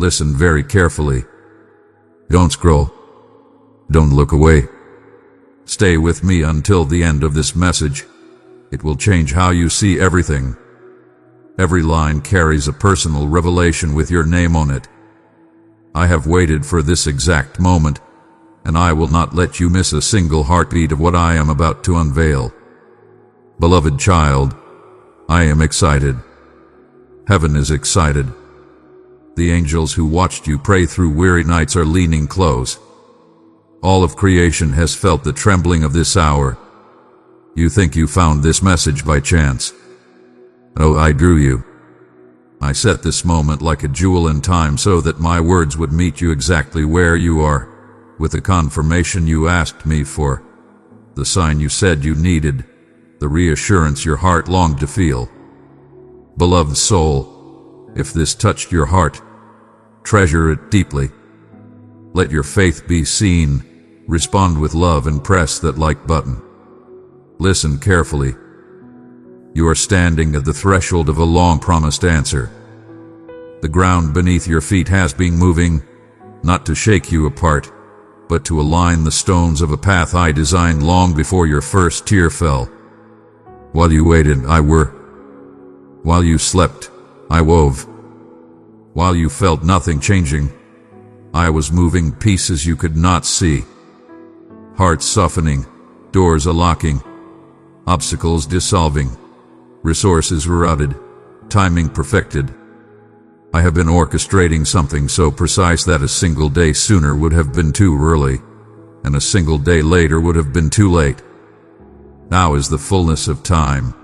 Listen very carefully. Don't scroll. Don't look away. Stay with me until the end of this message. It will change how you see everything. Every line carries a personal revelation with your name on it. I have waited for this exact moment, and I will not let you miss a single heartbeat of what I am about to unveil. Beloved child, I am excited. Heaven is excited. The angels who watched you pray through weary nights are leaning close. All of creation has felt the trembling of this hour. You think you found this message by chance. Oh, I drew you. I set this moment like a jewel in time so that my words would meet you exactly where you are, with the confirmation you asked me for, the sign you said you needed, the reassurance your heart longed to feel. Beloved soul, if this touched your heart, treasure it deeply. Let your faith be seen, respond with love and press that like button. Listen carefully. You are standing at the threshold of a long-promised answer. The ground beneath your feet has been moving, not to shake you apart, but to align the stones of a path I designed long before your first tear fell. While you waited, I worked. While you slept, I wove. While you felt nothing changing, I was moving pieces you could not see. Hearts softening, doors unlocking, obstacles dissolving, resources routed, timing perfected. I have been orchestrating something so precise that a single day sooner would have been too early, and a single day later would have been too late. Now is the fullness of time.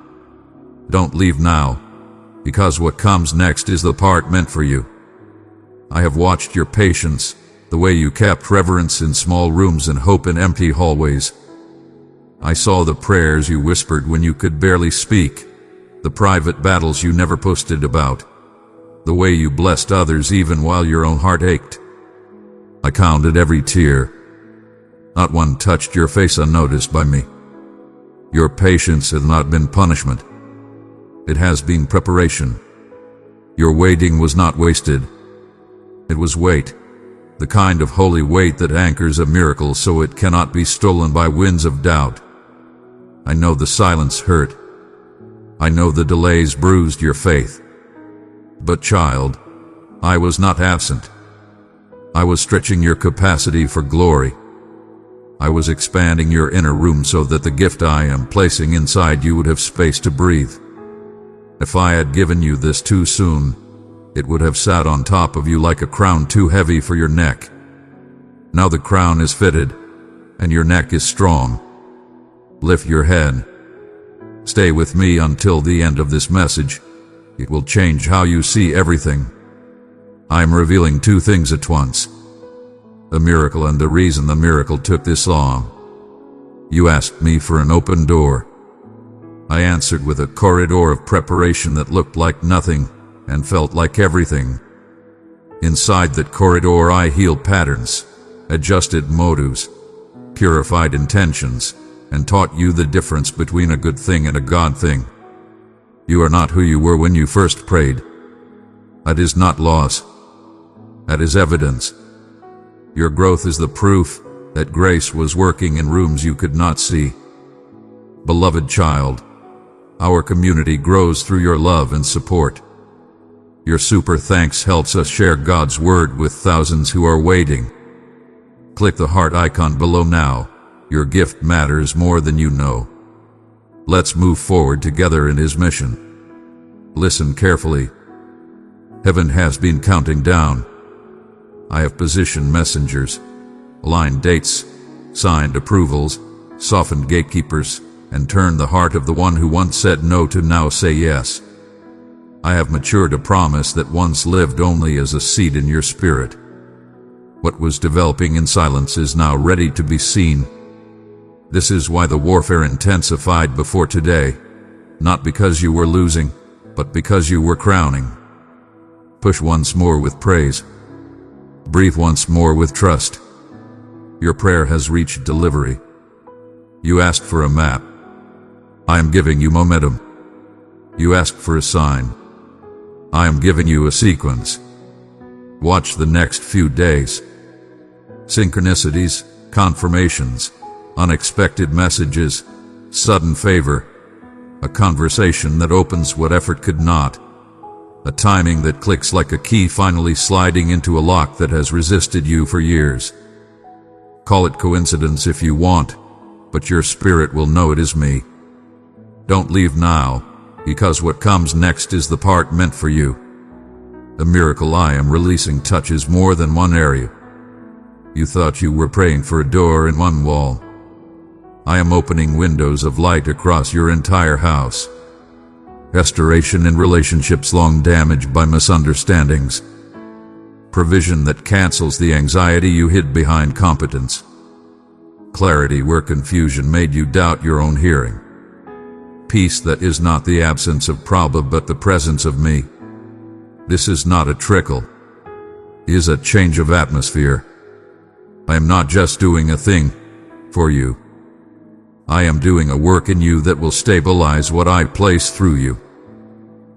Don't leave now, because what comes next is the part meant for you. I have watched your patience, the way you kept reverence in small rooms and hope in empty hallways. I saw the prayers you whispered when you could barely speak, the private battles you never posted about, the way you blessed others even while your own heart ached. I counted every tear. Not one touched your face unnoticed by me. Your patience has not been punishment. It has been preparation. Your waiting was not wasted. It was weight, the kind of holy weight that anchors a miracle so it cannot be stolen by winds of doubt. I know the silence hurt. I know the delays bruised your faith. But child, I was not absent. I was stretching your capacity for glory. I was expanding your inner room so that the gift I am placing inside you would have space to breathe. If I had given you this too soon, it would have sat on top of you like a crown too heavy for your neck. Now the crown is fitted, and your neck is strong. Lift your head. Stay with me until the end of this message. It will change how you see everything. I am revealing two things at once. The miracle and the reason the miracle took this long. You asked me for an open door. I answered with a corridor of preparation that looked like nothing and felt like everything. Inside that corridor I healed patterns, adjusted motives, purified intentions, and taught you the difference between a good thing and a God thing. You are not who you were when you first prayed. That is not loss. That is evidence. Your growth is the proof that grace was working in rooms you could not see. Beloved child, our community grows through your love and support. Your super thanks helps us share God's word with thousands who are waiting. Click the heart icon below now. Your gift matters more than you know. Let's move forward together in His mission. Listen carefully. Heaven has been counting down. I have positioned messengers, aligned dates, signed approvals, softened gatekeepers, and turned the heart of the one who once said no to now say yes. I have matured a promise that once lived only as a seed in your spirit. What was developing in silence is now ready to be seen. This is why the warfare intensified before today, not because you were losing, but because you were crowning. Push once more with praise. Breathe once more with trust. Your prayer has reached delivery. You asked for a map. I am giving you momentum. You asked for a sign. I am giving you a sequence. Watch the next few days. Synchronicities, confirmations, unexpected messages, sudden favor, a conversation that opens what effort could not, a timing that clicks like a key finally sliding into a lock that has resisted you for years. Call it coincidence if you want, but your spirit will know it is me. Don't leave now, because what comes next is the part meant for you. The miracle I am releasing touches more than one area. You thought you were praying for a door in one wall. I am opening windows of light across your entire house. Restoration in relationships long damaged by misunderstandings. Provision that cancels the anxiety you hid behind competence. Clarity where confusion made you doubt your own hearing. Peace that is not the absence of problem but the presence of me. This is not a trickle. It is a change of atmosphere. I am not just doing a thing for you. I am doing a work in you that will stabilize what I place through you.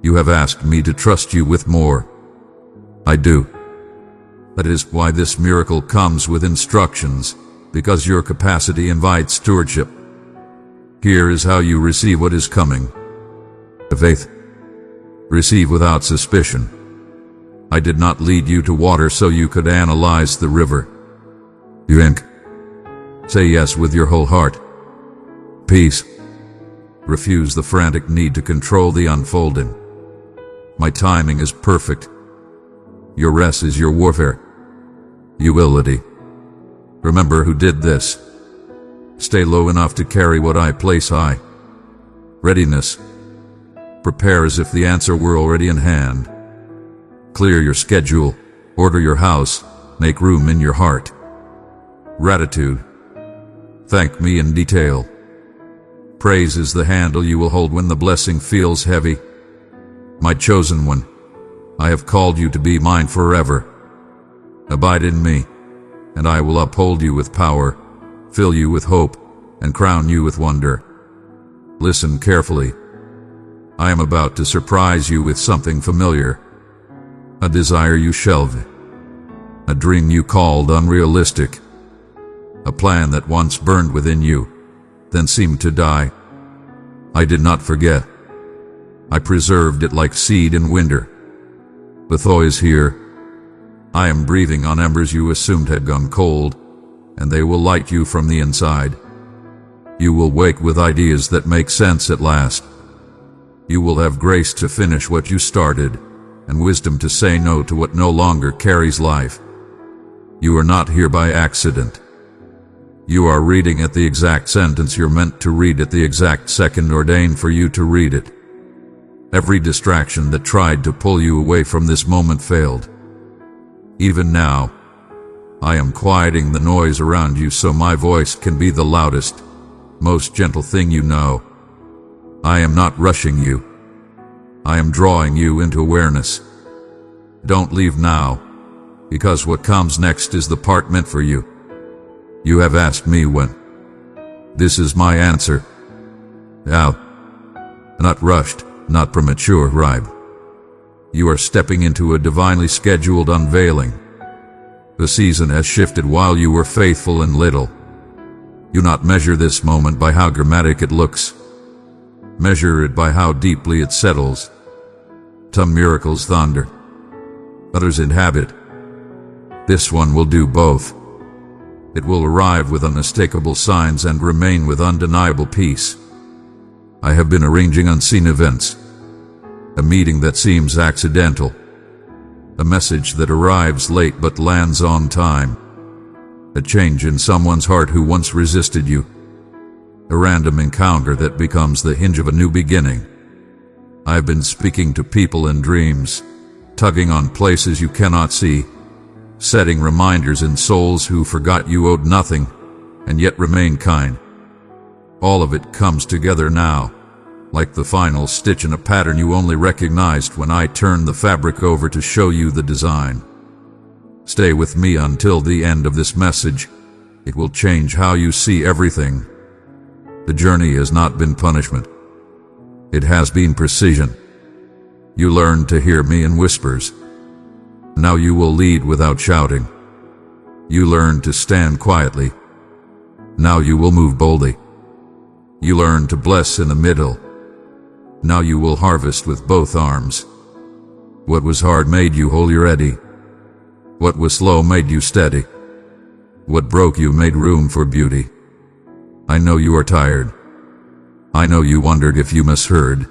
You have asked me to trust you with more. I do. That is why this miracle comes with instructions, because your capacity invites stewardship. Here is how you receive what is coming. Faith. Receive without suspicion. I did not lead you to water so you could analyze the river. Drink. Say yes with your whole heart. Peace. Refuse the frantic need to control the unfolding. My timing is perfect. Your rest is your warfare. Humility. Remember who did this. Stay low enough to carry what I place high. Readiness. Prepare as if the answer were already in hand. Clear your schedule, order your house, make room in your heart. Gratitude. Thank me in detail. Praise is the handle you will hold when the blessing feels heavy. My chosen one, I have called you to be mine forever. Abide in me, and I will uphold you with power, fill you with hope, and crown you with wonder. Listen carefully. I am about to surprise you with something familiar. A desire you shelved. A dream you called unrealistic. A plan that once burned within you, then seemed to die. I did not forget. I preserved it like seed in winter. The thaw is here. I am breathing on embers you assumed had gone cold, and they will light you from the inside. You will wake with ideas that make sense at last. You will have grace to finish what you started, and wisdom to say no to what no longer carries life. You are not here by accident. You are reading at the exact sentence you're meant to read at the exact second ordained for you to read it. Every distraction that tried to pull you away from this moment failed. Even now, I am quieting the noise around you so my voice can be the loudest, most gentle thing you know. I am not rushing you. I am drawing you into awareness. Don't leave now, because what comes next is the part meant for you. You have asked me when. This is my answer. Now, not rushed, not premature rhyme. You are stepping into a divinely scheduled unveiling. The season has shifted while you were faithful in little. You not measure this moment by how dramatic it looks. Measure it by how deeply it settles. Some miracles thunder. Others inhabit. This one will do both. It will arrive with unmistakable signs and remain with undeniable peace. I have been arranging unseen events. A meeting that seems accidental. A message that arrives late but lands on time. A change in someone's heart who once resisted you. A random encounter that becomes the hinge of a new beginning. I've been speaking to people in dreams, tugging on places you cannot see, setting reminders in souls who forgot you owed nothing, and yet remain kind. All of it comes together now, like the final stitch in a pattern you only recognized when I turned the fabric over to show you the design. Stay with me until the end of this message. It will change how you see everything. The journey has not been punishment. It has been precision. You learn to hear me in whispers. Now you will lead without shouting. You learn to stand quietly. Now you will move boldly. You learn to bless in the middle. Now you will harvest with both arms. What was hard made you wholly ready. What was slow made you steady. What broke you made room for beauty. I know you are tired. I know you wondered if you misheard.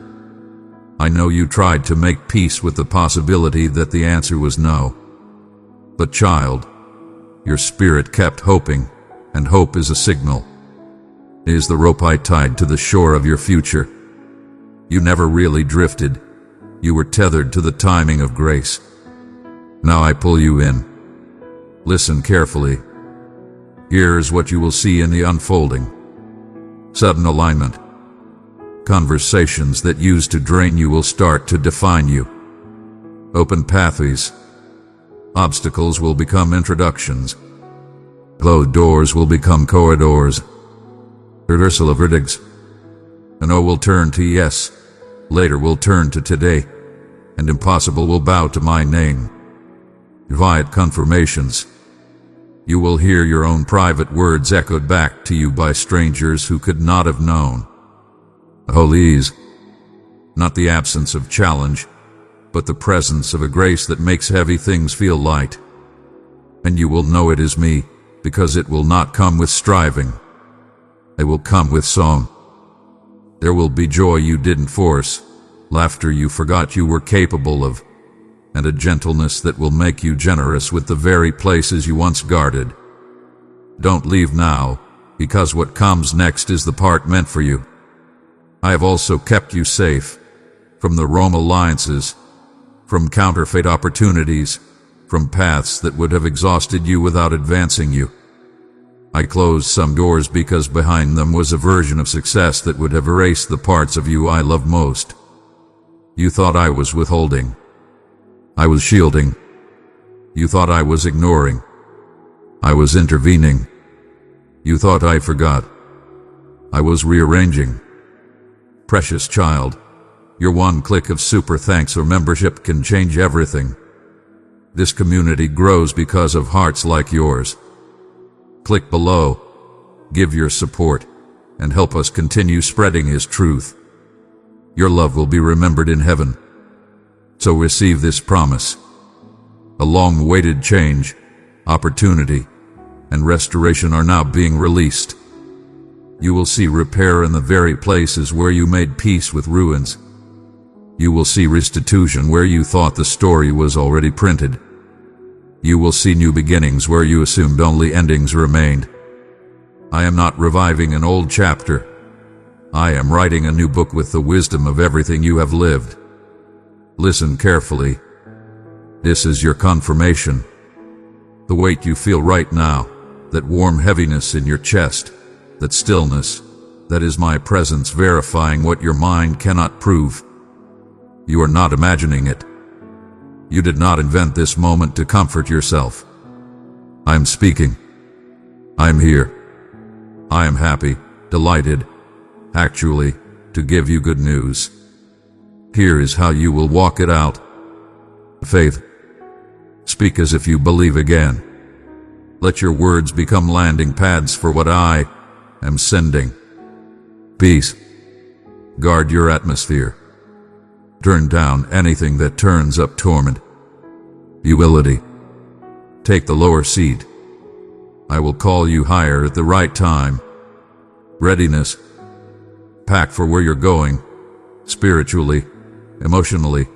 I know you tried to make peace with the possibility that the answer was no. But child, your spirit kept hoping, and hope is a signal. It is the rope I tied to the shore of your future. You never really drifted. You were tethered to the timing of grace. Now I pull you in. Listen carefully. Here's what you will see in the unfolding. Sudden alignment. Conversations that used to drain you will start to define you. Open pathways. Obstacles will become introductions. Closed doors will become corridors. Reversal of verdicts. A no will turn to yes. Later will turn to today. And impossible will bow to my name. Quiet confirmations. You will hear your own private words echoed back to you by strangers who could not have known. Holy ease. Not the absence of challenge, but the presence of a grace that makes heavy things feel light. And you will know it is me, because it will not come with striving. It will come with song. There will be joy you didn't force, laughter you forgot you were capable of, and a gentleness that will make you generous with the very places you once guarded. Don't leave now, because what comes next is the part meant for you. I have also kept you safe from the wrong alliances, from counterfeit opportunities, from paths that would have exhausted you without advancing you. I closed some doors because behind them was a version of success that would have erased the parts of you I love most. You thought I was withholding. I was shielding. You thought I was ignoring. I was intervening. You thought I forgot. I was rearranging. Precious child, your one click of super thanks or membership can change everything. This community grows because of hearts like yours. Click below, give your support, and help us continue spreading His truth. Your love will be remembered in heaven. So receive this promise. A long-awaited change, opportunity, and restoration are now being released. You will see repair in the very places where you made peace with ruins. You will see restitution where you thought the story was already printed. You will see new beginnings where you assumed only endings remained. I am not reviving an old chapter. I am writing a new book with the wisdom of everything you have lived. Listen carefully. This is your confirmation. The weight you feel right now, that warm heaviness in your chest, that stillness, that is my presence verifying what your mind cannot prove. You are not imagining it. You did not invent this moment to comfort yourself. I am speaking. I am here. I am happy, delighted, actually, to give you good news. Here is how you will walk it out. Faith. Speak as if you believe again. Let your words become landing pads for what I am sending. Peace. Guard your atmosphere. Turn down anything that turns up torment. Humility. Take the lower seat. I will call you higher at the right time. Readiness. Pack for where you're going, spiritually, emotionally,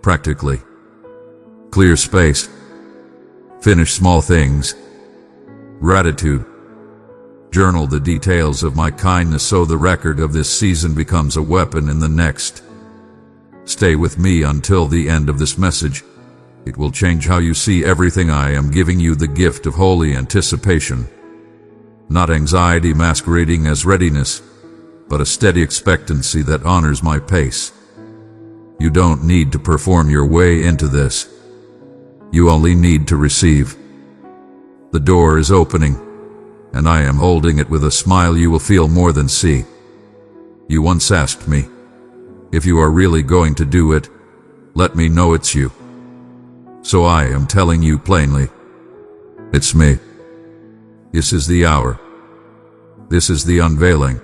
practically. Clear space. Finish small things. Gratitude. Journal the details of my kindness so the record of this season becomes a weapon in the next. Stay with me until the end of this message. It will change how you see everything. I am giving you the gift of holy anticipation. Not anxiety masquerading as readiness, but a steady expectancy that honors my pace. You don't need to perform your way into this. You only need to receive. The door is opening, and I am holding it with a smile you will feel more than see. You once asked me, if you are really going to do it, let me know it's you. So I am telling you plainly, it's me. This is the hour. This is the unveiling.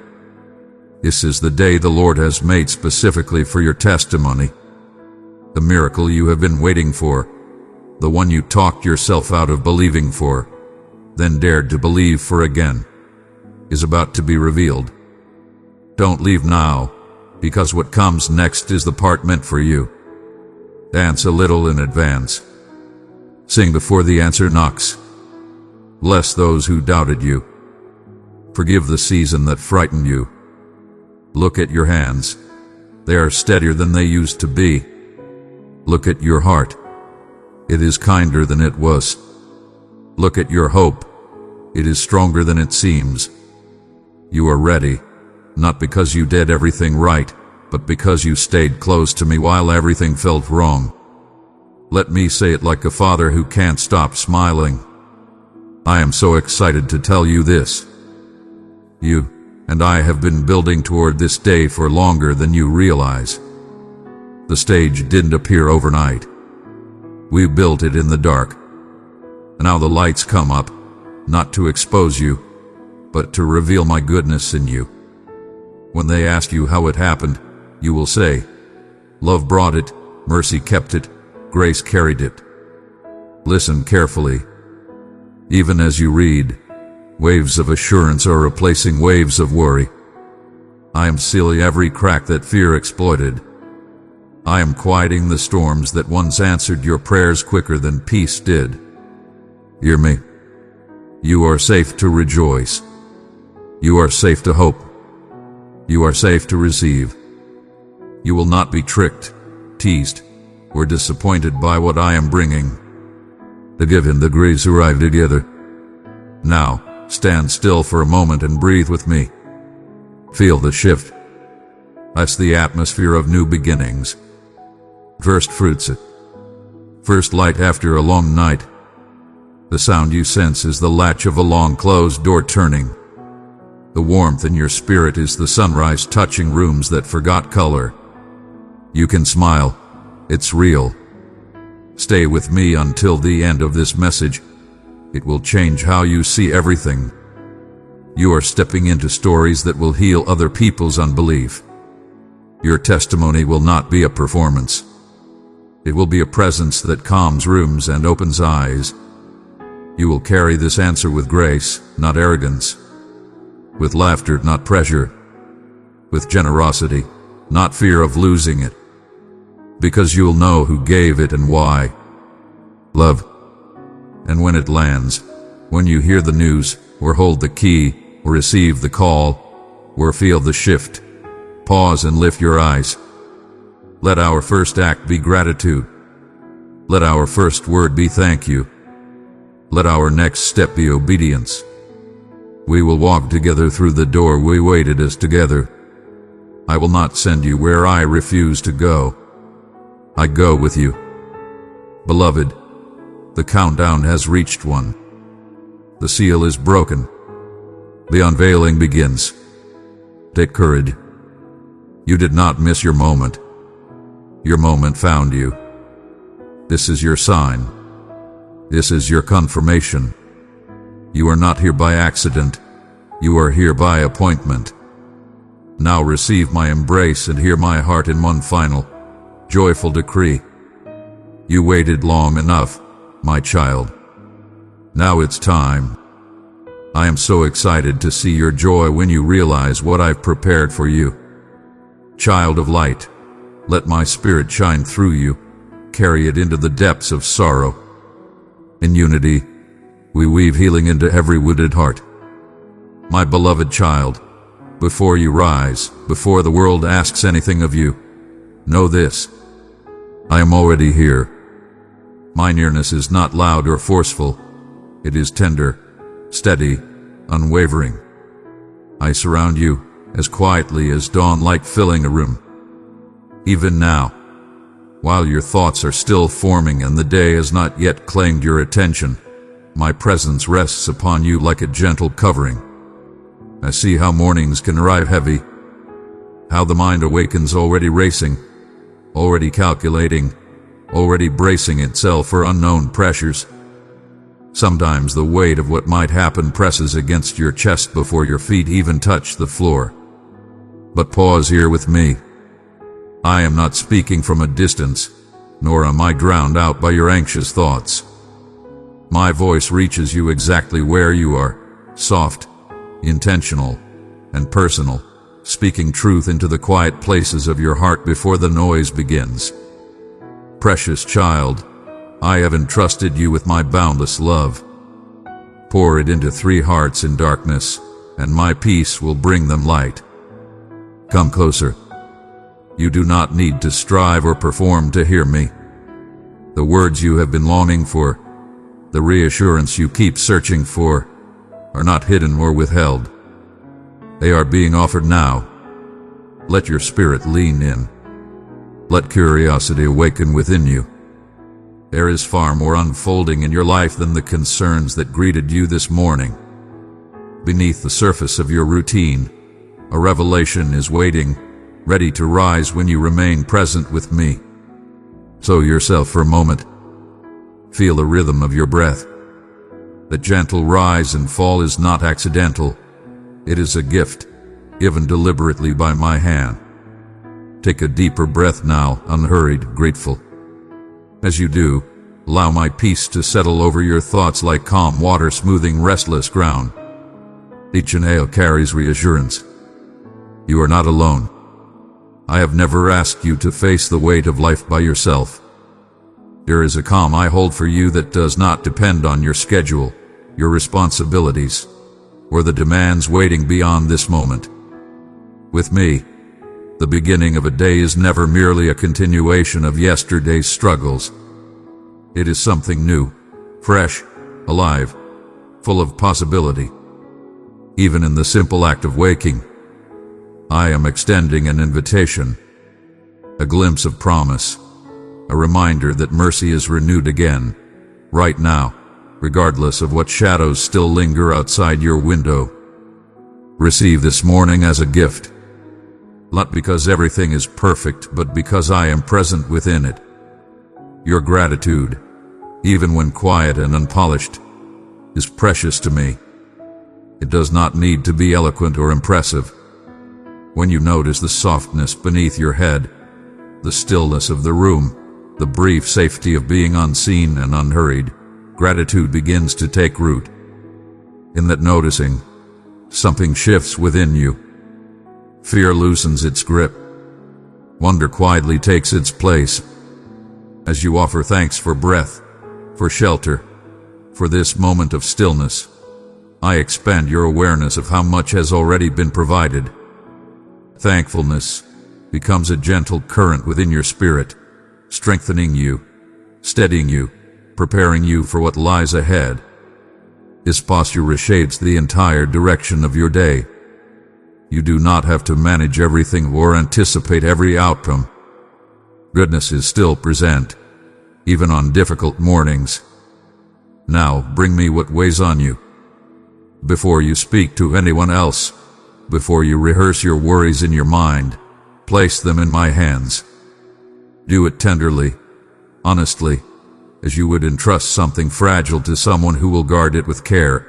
This is the day the Lord has made specifically for your testimony. The miracle you have been waiting for, the one you talked yourself out of believing for, then dared to believe for again, is about to be revealed. Don't leave now, because what comes next is the part meant for you. Dance a little in advance. Sing before the answer knocks. Bless those who doubted you. Forgive the season that frightened you. Look at your hands. They are steadier than they used to be. Look at your heart. It is kinder than it was. Look at your hope. It is stronger than it seems. You are ready, not because you did everything right, but because you stayed close to me while everything felt wrong. Let me say it like a father who can't stop smiling. I am so excited to tell you this. You and I have been building toward this day for longer than you realize. The stage didn't appear overnight. We built it in the dark. Now the lights come up, not to expose you, but to reveal my goodness in you. When they ask you how it happened, you will say, love brought it, mercy kept it, grace carried it. Listen carefully. Even as you read, waves of assurance are replacing waves of worry. I am sealing every crack that fear exploited. I am quieting the storms that once answered your prayers quicker than peace did. Hear me. You are safe to rejoice. You are safe to hope. You are safe to receive. You will not be tricked, teased, or disappointed by what I am bringing. The given the grace arrive together. Now, stand still for a moment and breathe with me. Feel the shift. That's the atmosphere of new beginnings. First fruits. First light after a long night. The sound you sense is the latch of a long closed door turning. The warmth in your spirit is the sunrise touching rooms that forgot color. You can smile. It's real. Stay with me until the end of this message. It will change how you see everything. You are stepping into stories that will heal other people's unbelief. Your testimony will not be a performance. It will be a presence that calms rooms and opens eyes. You will carry this answer with grace, not arrogance. With laughter, not pressure. With generosity, not fear of losing it. Because you'll know who gave it and why. Love. And when it lands, when you hear the news, or hold the key, or receive the call, or feel the shift, pause and lift your eyes. Let our first act be gratitude. Let our first word be thank you. Let our next step be obedience. We will walk together through the door we waited as together. I will not send you where I refuse to go. I go with you. Beloved, the countdown has reached 1. The seal is broken. The unveiling begins. Take courage. You did not miss your moment. Your moment found you. This is your sign. This is your confirmation. You are not here by accident. You are here by appointment. Now receive my embrace and hear my heart in one final, joyful decree. You waited long enough, my child. Now it's time. I am so excited to see your joy when you realize what I've prepared for you. Child of light, let my spirit shine through you, carry it into the depths of sorrow. In unity, we weave healing into every wounded heart. My beloved child, before you rise, before the world asks anything of you, know this. I am already here. My nearness is not loud or forceful. It is tender, steady, unwavering. I surround you as quietly as dawn light filling a room. Even now, while your thoughts are still forming and the day has not yet claimed your attention, my presence rests upon you like a gentle covering. I see how mornings can arrive heavy, how the mind awakens already racing, already calculating, already bracing itself for unknown pressures. Sometimes the weight of what might happen presses against your chest before your feet even touch the floor. But pause here with me. I am not speaking from a distance, nor am I drowned out by your anxious thoughts. My voice reaches you exactly where you are, soft, intentional, and personal, speaking truth into the quiet places of your heart before the noise begins. Precious child, I have entrusted you with my boundless love. Pour it into 3 hearts in darkness, and my peace will bring them light. Come closer. You do not need to strive or perform to hear me. The words you have been longing for, the reassurance you keep searching for, are not hidden or withheld. They are being offered now. Let your spirit lean in. Let curiosity awaken within you. There is far more unfolding in your life than the concerns that greeted you this morning. Beneath the surface of your routine, a revelation is waiting, ready to rise when you remain present with me. Slow yourself for a moment. Feel the rhythm of your breath. The gentle rise and fall is not accidental. It is a gift, given deliberately by my hand. Take a deeper breath now, unhurried, grateful. As you do, allow my peace to settle over your thoughts like calm water smoothing restless ground. Each inhale carries reassurance. You are not alone. I have never asked you to face the weight of life by yourself. There is a calm I hold for you that does not depend on your schedule, your responsibilities, or the demands waiting beyond this moment. With me, the beginning of a day is never merely a continuation of yesterday's struggles. It is something new, fresh, alive, full of possibility. Even in the simple act of waking, I am extending an invitation, a glimpse of promise, a reminder that mercy is renewed again, right now, regardless of what shadows still linger outside your window. Receive this morning as a gift, not because everything is perfect, but because I am present within it. Your gratitude, even when quiet and unpolished, is precious to me. It does not need to be eloquent or impressive. When you notice the softness beneath your head, the stillness of the room, the brief safety of being unseen and unhurried, gratitude begins to take root. In that noticing, something shifts within you. Fear loosens its grip. Wonder quietly takes its place. As you offer thanks for breath, for shelter, for this moment of stillness, I expand your awareness of how much has already been provided. Thankfulness becomes a gentle current within your spirit, strengthening you, steadying you, preparing you for what lies ahead. This posture reshapes the entire direction of your day. You do not have to manage everything or anticipate every outcome. Goodness is still present, even on difficult mornings. Now bring me what weighs on you. Before you speak to anyone else, before you rehearse your worries in your mind, place them in my hands. Do it tenderly, honestly, as you would entrust something fragile to someone who will guard it with care.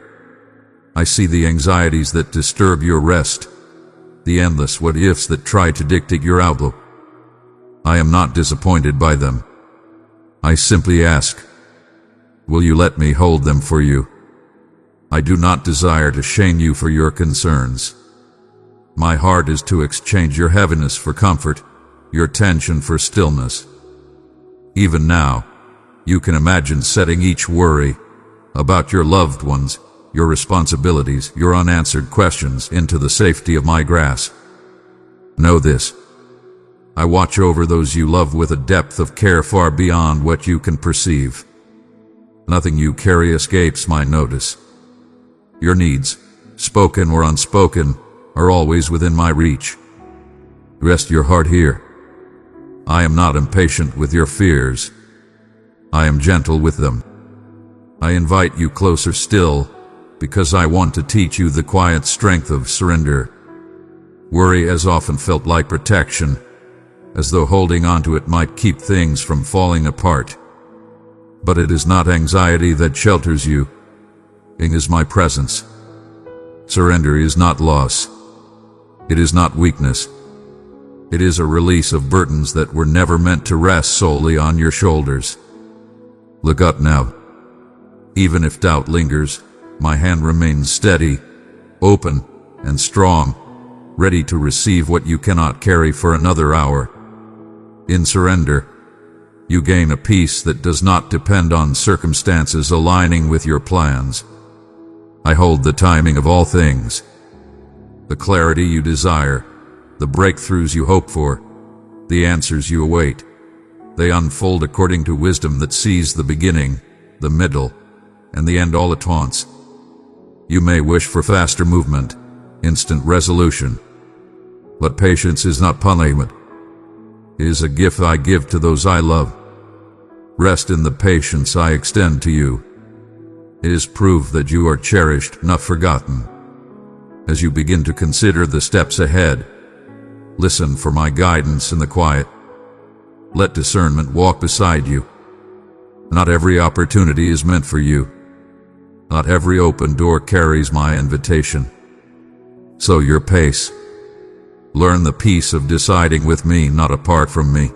I see the anxieties that disturb your rest, the endless what-ifs that try to dictate your outlook. I am not disappointed by them. I simply ask, will you let me hold them for you? I do not desire to shame you for your concerns. My heart is to exchange your heaviness for comfort, your tension for stillness. Even now, you can imagine setting each worry about your loved ones, your responsibilities, your unanswered questions into the safety of my grasp. Know this: I watch over those you love with a depth of care far beyond what you can perceive. Nothing you carry escapes my notice. Your needs, spoken or unspoken, are always within my reach. Rest your heart here. I am not impatient with your fears. I am gentle with them. I invite you closer still, because I want to teach you the quiet strength of surrender. Worry has often felt like protection, as though holding onto it might keep things from falling apart. But it is not anxiety that shelters you. It is my presence. Surrender is not loss. It is not weakness. It is a release of burdens that were never meant to rest solely on your shoulders. Look up now. Even if doubt lingers, my hand remains steady, open, and strong, ready to receive what you cannot carry for another hour. In surrender, you gain a peace that does not depend on circumstances aligning with your plans. I hold the timing of all things. The clarity you desire, the breakthroughs you hope for, the answers you await. They unfold according to wisdom that sees the beginning, the middle, and the end all at once. You may wish for faster movement, instant resolution. But patience is not punishment. It is a gift I give to those I love. Rest in the patience I extend to you. It is proof that you are cherished, not forgotten. As you begin to consider the steps ahead, listen for my guidance in the quiet. Let discernment walk beside you. Not every opportunity is meant for you. Not every open door carries my invitation. So your pace. Learn the peace of deciding with me, not apart from me.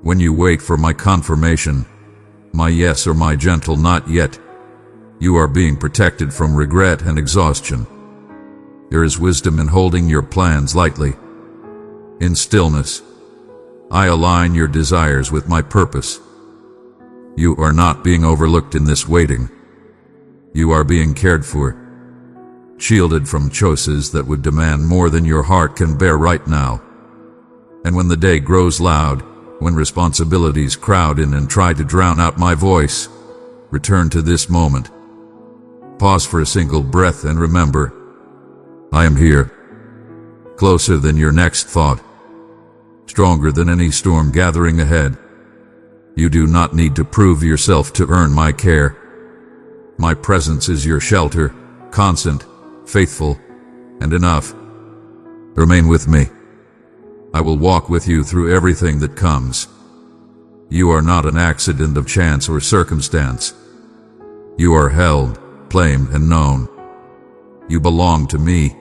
When you wait for my confirmation, my yes or my gentle not yet, you are being protected from regret and exhaustion. There is wisdom in holding your plans lightly. In stillness, I align your desires with my purpose. You are not being overlooked in this waiting. You are being cared for, shielded from choices that would demand more than your heart can bear right now. And when the day grows loud, when responsibilities crowd in and try to drown out my voice, return to this moment. Pause for a single breath and remember, I am here, closer than your next thought, stronger than any storm gathering ahead. You do not need to prove yourself to earn my care. My presence is your shelter, constant, faithful, and enough. Remain with me. I will walk with you through everything that comes. You are not an accident of chance or circumstance. You are held, claimed, and known. You belong to me,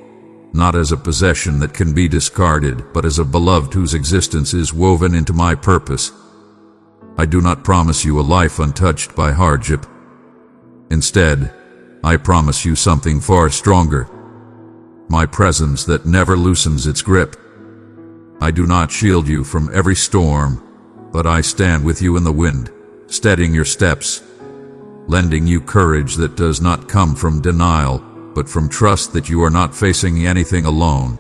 not as a possession that can be discarded, but as a beloved whose existence is woven into my purpose. I do not promise you a life untouched by hardship. Instead, I promise you something far stronger. My presence that never loosens its grip. I do not shield you from every storm, but I stand with you in the wind, steadying your steps, lending you courage that does not come from denial, but from trust that you are not facing anything alone.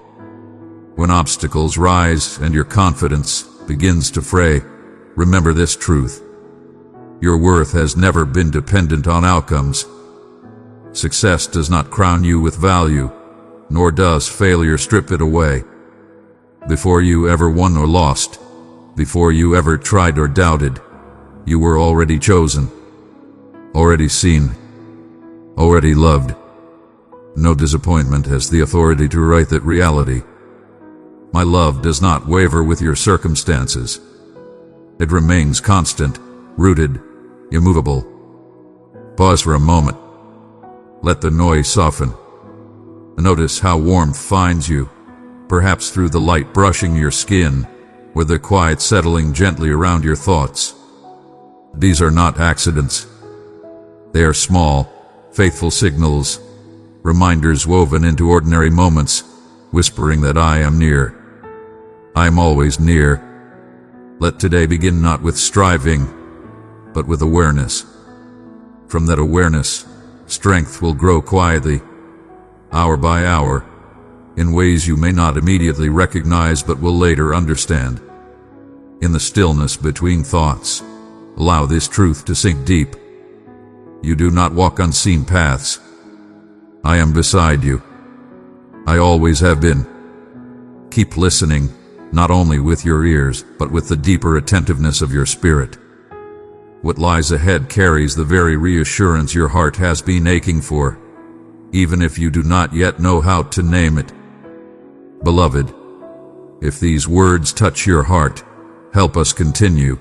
When obstacles rise and your confidence begins to fray, remember this truth. Your worth has never been dependent on outcomes. Success does not crown you with value, nor does failure strip it away. Before you ever won or lost, before you ever tried or doubted, you were already chosen, already seen, already loved. No disappointment has the authority to write that reality. My love does not waver with your circumstances. It remains constant, rooted, immovable. Pause for a moment. Let the noise soften. Notice how warmth finds you, perhaps through the light brushing your skin, or the quiet settling gently around your thoughts. These are not accidents. They are small, faithful signals, reminders woven into ordinary moments, whispering that I am near. I am always near. Let today begin not with striving, but with awareness. From that awareness, strength will grow quietly, hour by hour, in ways you may not immediately recognize but will later understand. In the stillness between thoughts, allow this truth to sink deep. You do not walk unseen paths. I am beside you. I always have been. Keep listening, not only with your ears, but with the deeper attentiveness of your spirit. What lies ahead carries the very reassurance your heart has been aching for, even if you do not yet know how to name it. Beloved, If these words touch your heart, help us continue.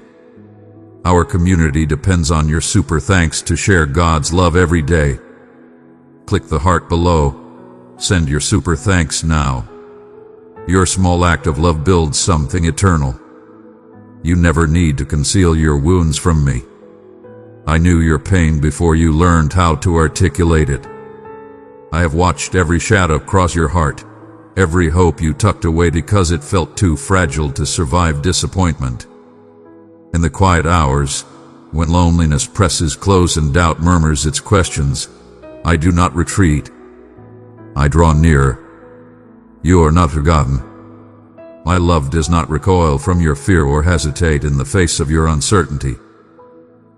Our community depends on your super thanks to share God's love every day. Click the heart below. Send your super thanks now. Your small act of love builds something eternal. You never need to conceal your wounds from me. I knew your pain before you learned how to articulate it. I have watched every shadow cross your heart, every hope you tucked away because it felt too fragile to survive disappointment. In the quiet hours, when loneliness presses close and doubt murmurs its questions, I do not retreat. I draw nearer. You are not forgotten. My love does not recoil from your fear or hesitate in the face of your uncertainty.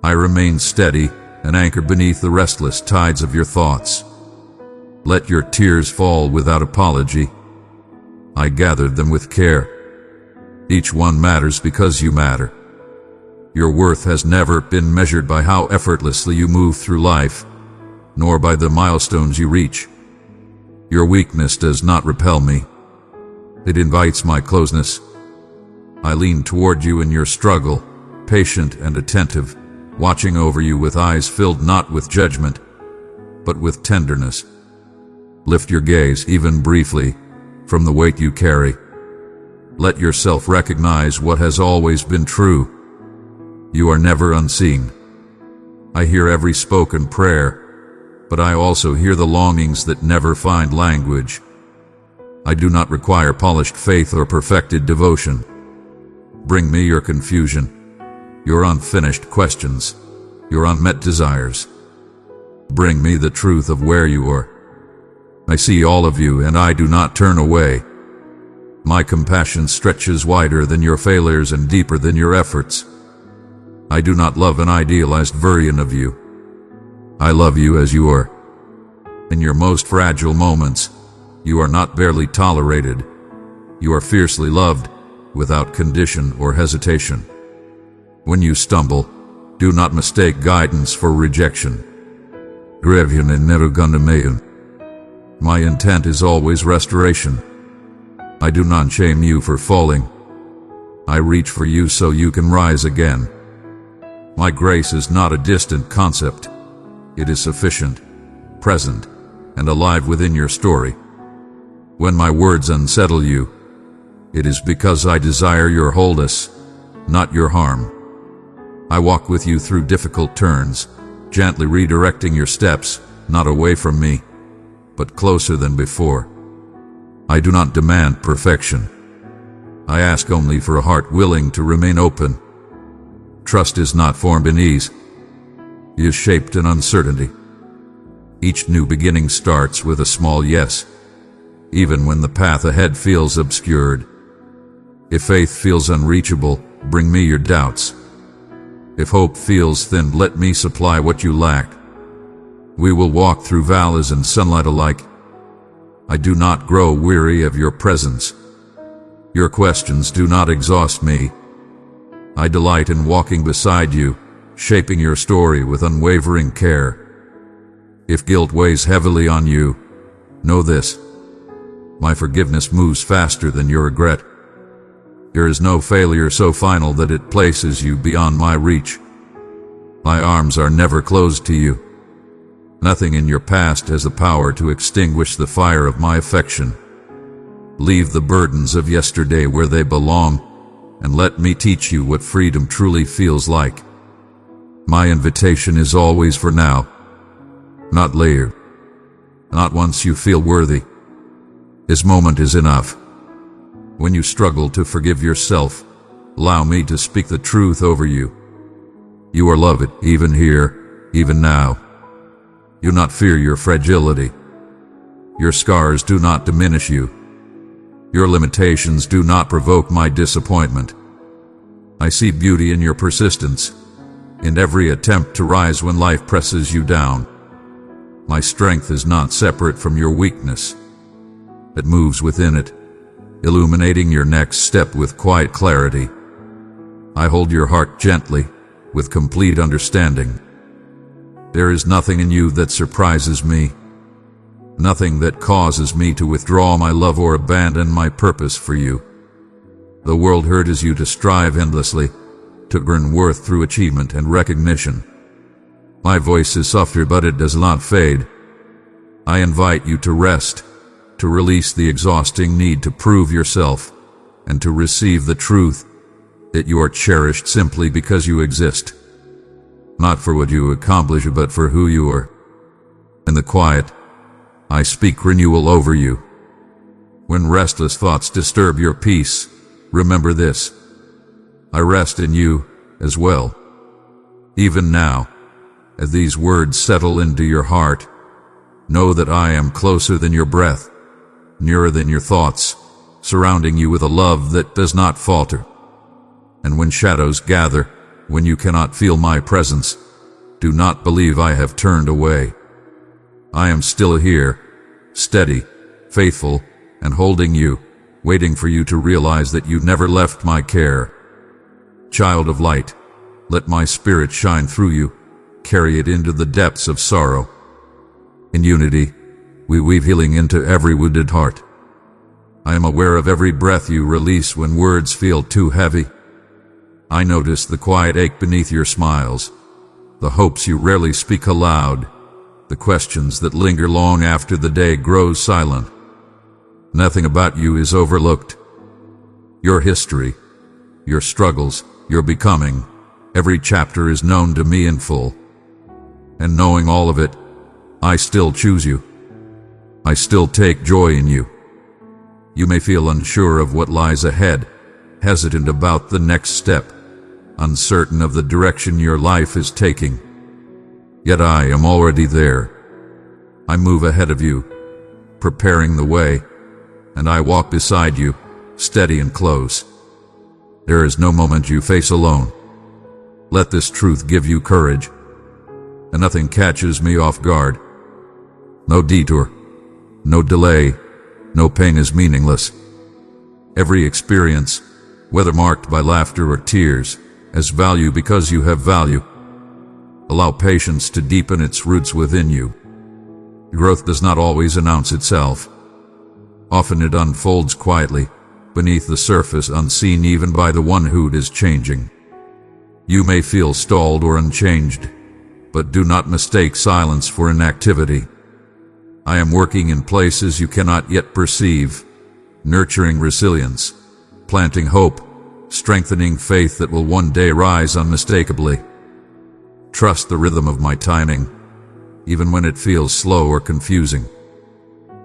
I remain steady, an anchor beneath the restless tides of your thoughts. Let your tears fall without apology. I gathered them with care. Each one matters because you matter. Your worth has never been measured by how effortlessly you move through life, nor by the milestones you reach. Your weakness does not repel me. It invites my closeness. I lean toward you in your struggle, patient and attentive, watching over you with eyes filled not with judgment, but with tenderness. Lift your gaze, even briefly, from the weight you carry. Let yourself recognize what has always been true. You are never unseen. I hear every spoken prayer, but I also hear the longings that never find language. I do not require polished faith or perfected devotion. Bring me your confusion, your unfinished questions, your unmet desires. Bring me the truth of where you are. I see all of you and I do not turn away. My compassion stretches wider than your failures and deeper than your efforts. I do not love an idealized version of you. I love you as you are. In your most fragile moments, you are not barely tolerated. You are fiercely loved, without condition or hesitation. When you stumble, do not mistake guidance for rejection. Grevyon and Nerugundamayun. My intent is always restoration. I do not shame you for falling. I reach for you so you can rise again. My grace is not a distant concept. It is sufficient, present, and alive within your story. When my words unsettle you, it is because I desire your wholeness, not your harm. I walk with you through difficult turns, gently redirecting your steps, not away from me, but closer than before. I do not demand perfection. I ask only for a heart willing to remain open. Trust is not formed in ease. It is shaped in uncertainty. Each new beginning starts with a small yes, even when the path ahead feels obscured. If faith feels unreachable, bring me your doubts. If hope feels thin, let me supply what you lack. We will walk through valleys and sunlight alike. I do not grow weary of your presence. Your questions do not exhaust me. I delight in walking beside you, shaping your story with unwavering care. If guilt weighs heavily on you, know this: my forgiveness moves faster than your regret. There is no failure so final that it places you beyond my reach. My arms are never closed to you. Nothing in your past has the power to extinguish the fire of my affection. Leave the burdens of yesterday where they belong, and let me teach you what freedom truly feels like. My invitation is always for now, not later, not once you feel worthy. This moment is enough. When you struggle to forgive yourself, allow me to speak the truth over you. You are loved, even here, even now. Do not fear your fragility. Your scars do not diminish you. Your limitations do not provoke my disappointment. I see beauty in your persistence, in every attempt to rise when life presses you down. My strength is not separate from your weakness. It moves within it, illuminating your next step with quiet clarity. I hold your heart gently, with complete understanding. There is nothing in you that surprises me, nothing that causes me to withdraw my love or abandon my purpose for you. The world urges you to strive endlessly, to earn worth through achievement and recognition. My voice is softer, but it does not fade. I invite you to rest, to release the exhausting need to prove yourself, and to receive the truth that you are cherished simply because you exist. Not for what you accomplish, but for who you are. In the quiet, I speak renewal over you. When restless thoughts disturb your peace, remember this: I rest in you as well. Even now, as these words settle into your heart, know that I am closer than your breath, nearer than your thoughts, surrounding you with a love that does not falter. And when shadows gather, when you cannot feel my presence, do not believe I have turned away. I am still here, steady, faithful, and holding you, waiting for you to realize that you never left my care. Child of light, let my spirit shine through you, carry it into the depths of sorrow. In unity, we weave healing into every wounded heart. I am aware of every breath you release when words feel too heavy. I notice the quiet ache beneath your smiles, the hopes you rarely speak aloud, the questions that linger long after the day grows silent. Nothing about you is overlooked. Your history, your struggles, your becoming, every chapter is known to me in full. And knowing all of it, I still choose you. I still take joy in you. You may feel unsure of what lies ahead, hesitant about the next step, uncertain of the direction your life is taking. Yet I am already there. I move ahead of you, preparing the way, and I walk beside you, steady and close. There is no moment you face alone. Let this truth give you courage, and nothing catches me off guard. No detour, no delay, no pain is meaningless. Every experience, whether marked by laughter or tears, has value because you have value. Allow patience to deepen its roots within you. Growth does not always announce itself. Often it unfolds quietly, beneath the surface, unseen even by the one who is changing. You may feel stalled or unchanged, but do not mistake silence for inactivity. I am working in places you cannot yet perceive, nurturing resilience, planting hope, strengthening faith that will one day rise unmistakably. Trust the rhythm of my timing, even when it feels slow or confusing.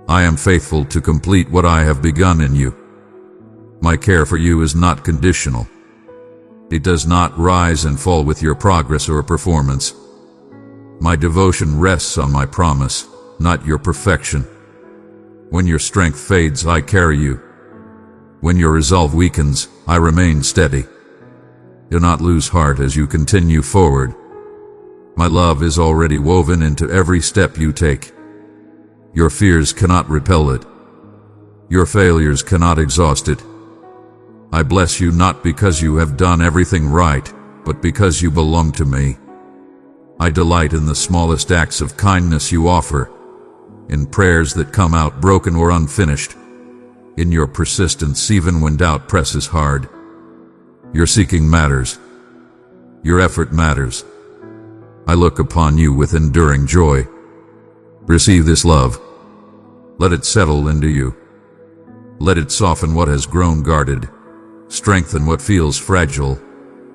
I am faithful to complete what I have begun in you. My care for you is not conditional. It does not rise and fall with your progress or performance. My devotion rests on my promise, not your perfection. When your strength fades, I carry you. When your resolve weakens, I remain steady. Do not lose heart as you continue forward. My love is already woven into every step you take. Your fears cannot repel it. Your failures cannot exhaust it. I bless you not because you have done everything right, but because you belong to me. I delight in the smallest acts of kindness you offer, in prayers that come out broken or unfinished, in your persistence even when doubt presses hard. Your seeking matters. Your effort matters. I look upon you with enduring joy. Receive this love. Let it settle into you. Let it soften what has grown guarded, strengthen what feels fragile,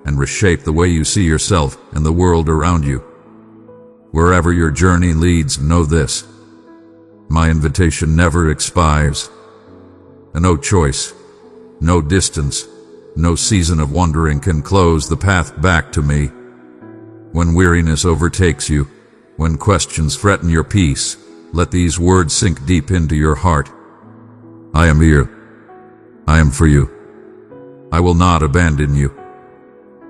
and reshape the way you see yourself and the world around you. Wherever your journey leads, know this: my invitation never expires. No choice, no distance, no season of wandering can close the path back to me. When weariness overtakes you, when questions threaten your peace, let these words sink deep into your heart. I am here. I am for you. I will not abandon you.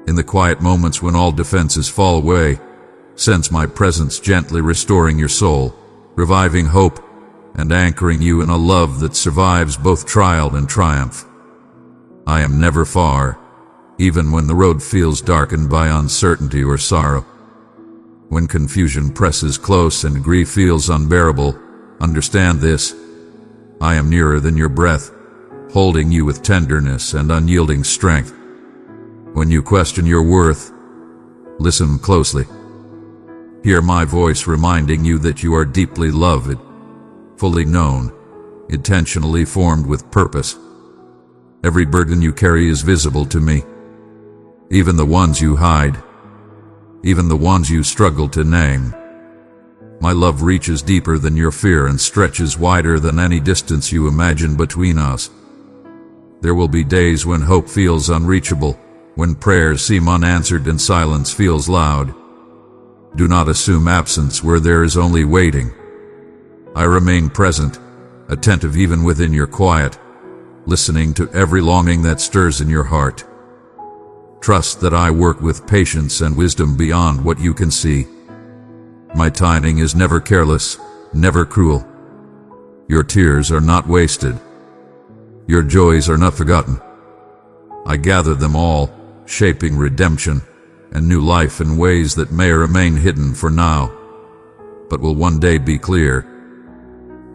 In the quiet moments when all defenses fall away, sense my presence gently restoring your soul, reviving hope, and anchoring you in a love that survives both trial and triumph. I am never far, even when the road feels darkened by uncertainty or sorrow. When confusion presses close and grief feels unbearable, understand this: I am nearer than your breath, holding you with tenderness and unyielding strength. When you question your worth, listen closely. Hear my voice reminding you that you are deeply loved, fully known, intentionally formed with purpose. Every burden you carry is visible to me, even the ones you hide, even the ones you struggle to name. My love reaches deeper than your fear and stretches wider than any distance you imagine between us. There will be days when hope feels unreachable, when prayers seem unanswered and silence feels loud. Do not assume absence where there is only waiting. I remain present, attentive even within your quiet, listening to every longing that stirs in your heart. Trust that I work with patience and wisdom beyond what you can see. My timing is never careless, never cruel. Your tears are not wasted. Your joys are not forgotten. I gather them all, shaping redemption and new life in ways that may remain hidden for now, but will one day be clear.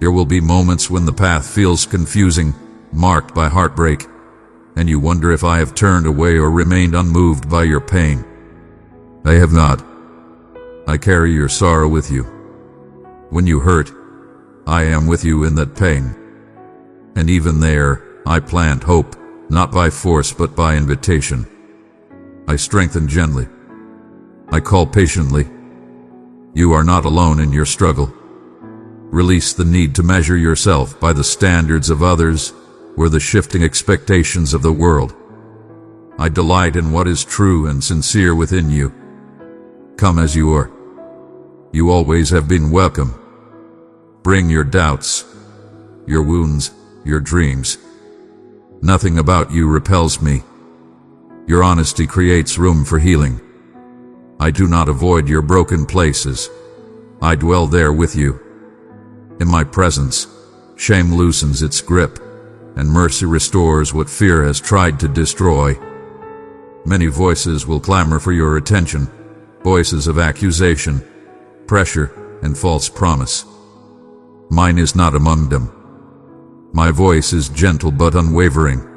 There will be moments when the path feels confusing, marked by heartbreak, and you wonder if I have turned away or remained unmoved by your pain. I have not. I carry your sorrow with you. When you hurt, I am with you in that pain. And even there, I plant hope, not by force but by invitation. I strengthen gently. I call patiently. You are not alone in your struggle. Release the need to measure yourself by the standards of others or the shifting expectations of the world. I delight in what is true and sincere within you. Come as you are. You always have been welcome. Bring your doubts, your wounds, your dreams. Nothing about you repels me. Your honesty creates room for healing. I do not avoid your broken places. I dwell there with you. In my presence, shame loosens its grip, and mercy restores what fear has tried to destroy. Many voices will clamor for your attention, voices of accusation, pressure, and false promise. Mine is not among them. My voice is gentle but unwavering,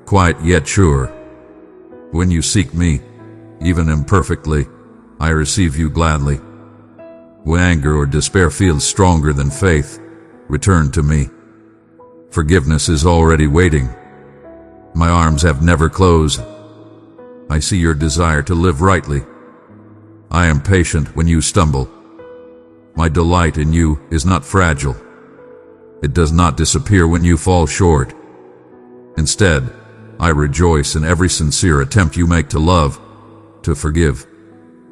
quiet yet sure. When you seek me, even imperfectly, I receive you gladly. When anger or despair feels stronger than faith, return to me. Forgiveness is already waiting. My arms have never closed. I see your desire to live rightly. I am patient when you stumble. My delight in you is not fragile. It does not disappear when you fall short. Instead, I rejoice in every sincere attempt you make to love, to forgive,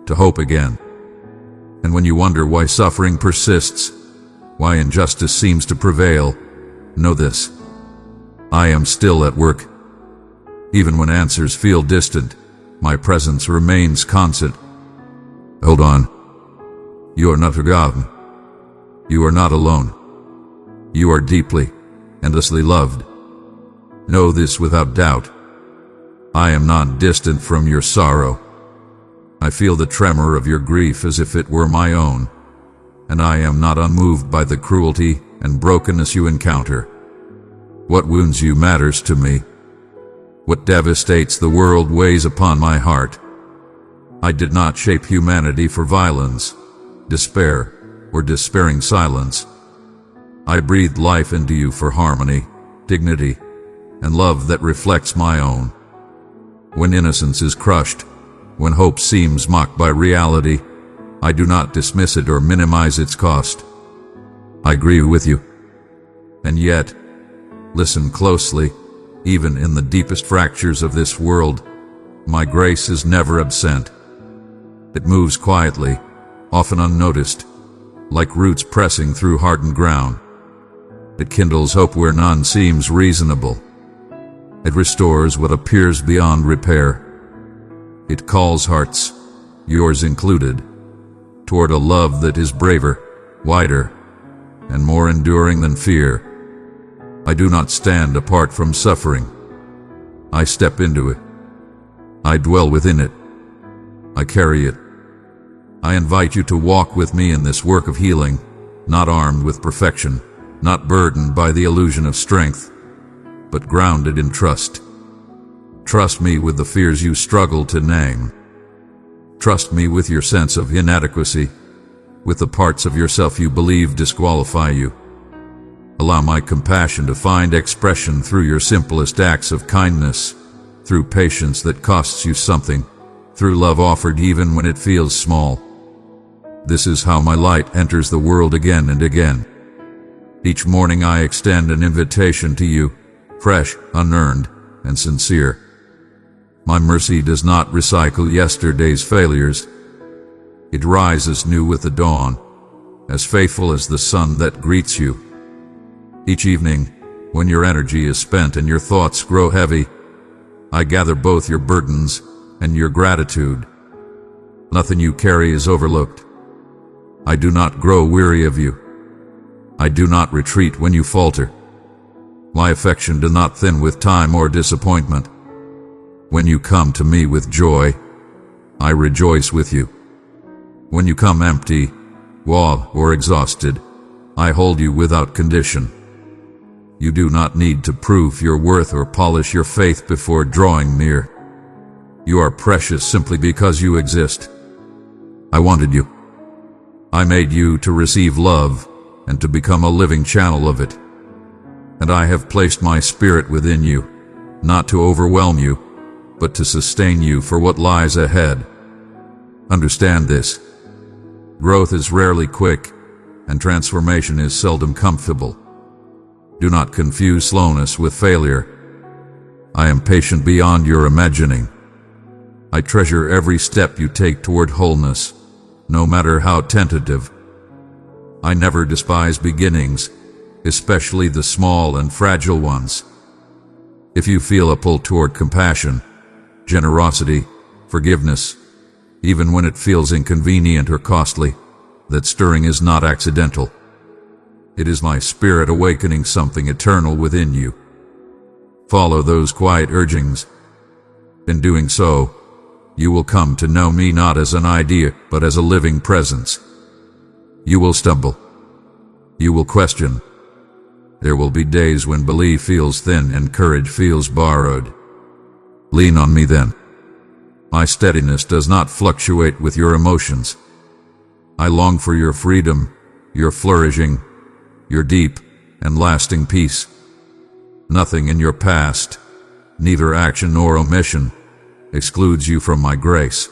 to hope again. And when you wonder why suffering persists, why injustice seems to prevail, know this: I am still at work. Even when answers feel distant, my presence remains constant. Hold on. You are not forgotten. You are not alone. You are deeply, endlessly loved. Know this without doubt. I am not distant from your sorrow. I feel the tremor of your grief as if it were my own, and I am not unmoved by the cruelty and brokenness you encounter. What wounds you matters to me. What devastates the world weighs upon my heart. I did not shape humanity for violence, despair, or despairing silence. I breathed life into you for harmony, dignity, and love that reflects my own. When innocence is crushed, when hope seems mocked by reality, I do not dismiss it or minimize its cost. I grieve with you. And yet, listen closely, even in the deepest fractures of this world, my grace is never absent. It moves quietly, often unnoticed, like roots pressing through hardened ground. It kindles hope where none seems reasonable. It restores what appears beyond repair. It calls hearts, yours included, toward a love that is braver, wider, and more enduring than fear. I do not stand apart from suffering. I step into it. I dwell within it. I carry it. I invite you to walk with me in this work of healing, not armed with perfection, not burdened by the illusion of strength, but grounded in trust. Trust me with the fears you struggle to name. Trust me with your sense of inadequacy, with the parts of yourself you believe disqualify you. Allow my compassion to find expression through your simplest acts of kindness, through patience that costs you something, through love offered even when it feels small. This is how my light enters the world again and again. Each morning I extend an invitation to you, fresh, unearned, and sincere. My mercy does not recycle yesterday's failures. It rises new with the dawn, as faithful as the sun that greets you. Each evening, when your energy is spent and your thoughts grow heavy, I gather both your burdens and your gratitude. Nothing you carry is overlooked. I do not grow weary of you. I do not retreat when you falter. My affection does not thin with time or disappointment. When you come to me with joy, I rejoice with you. When you come empty, raw, or exhausted, I hold you without condition. You do not need to prove your worth or polish your faith before drawing near. You are precious simply because you exist. I wanted you. I made you to receive love and to become a living channel of it. And I have placed my spirit within you, not to overwhelm you, but to sustain you for what lies ahead. Understand this. Growth is rarely quick, and transformation is seldom comfortable. Do not confuse slowness with failure. I am patient beyond your imagining. I treasure every step you take toward wholeness, no matter how tentative. I never despise beginnings, especially the small and fragile ones. If you feel a pull toward compassion, generosity, forgiveness, even when it feels inconvenient or costly, that stirring is not accidental. It is my spirit awakening something eternal within you. Follow those quiet urgings. In doing so, you will come to know me not as an idea, but as a living presence. You will stumble. You will question. There will be days when belief feels thin and courage feels borrowed. Lean on me then. My steadiness does not fluctuate with your emotions. I long for your freedom, your flourishing, your deep and lasting peace. Nothing in your past, neither action nor omission, excludes you from my grace.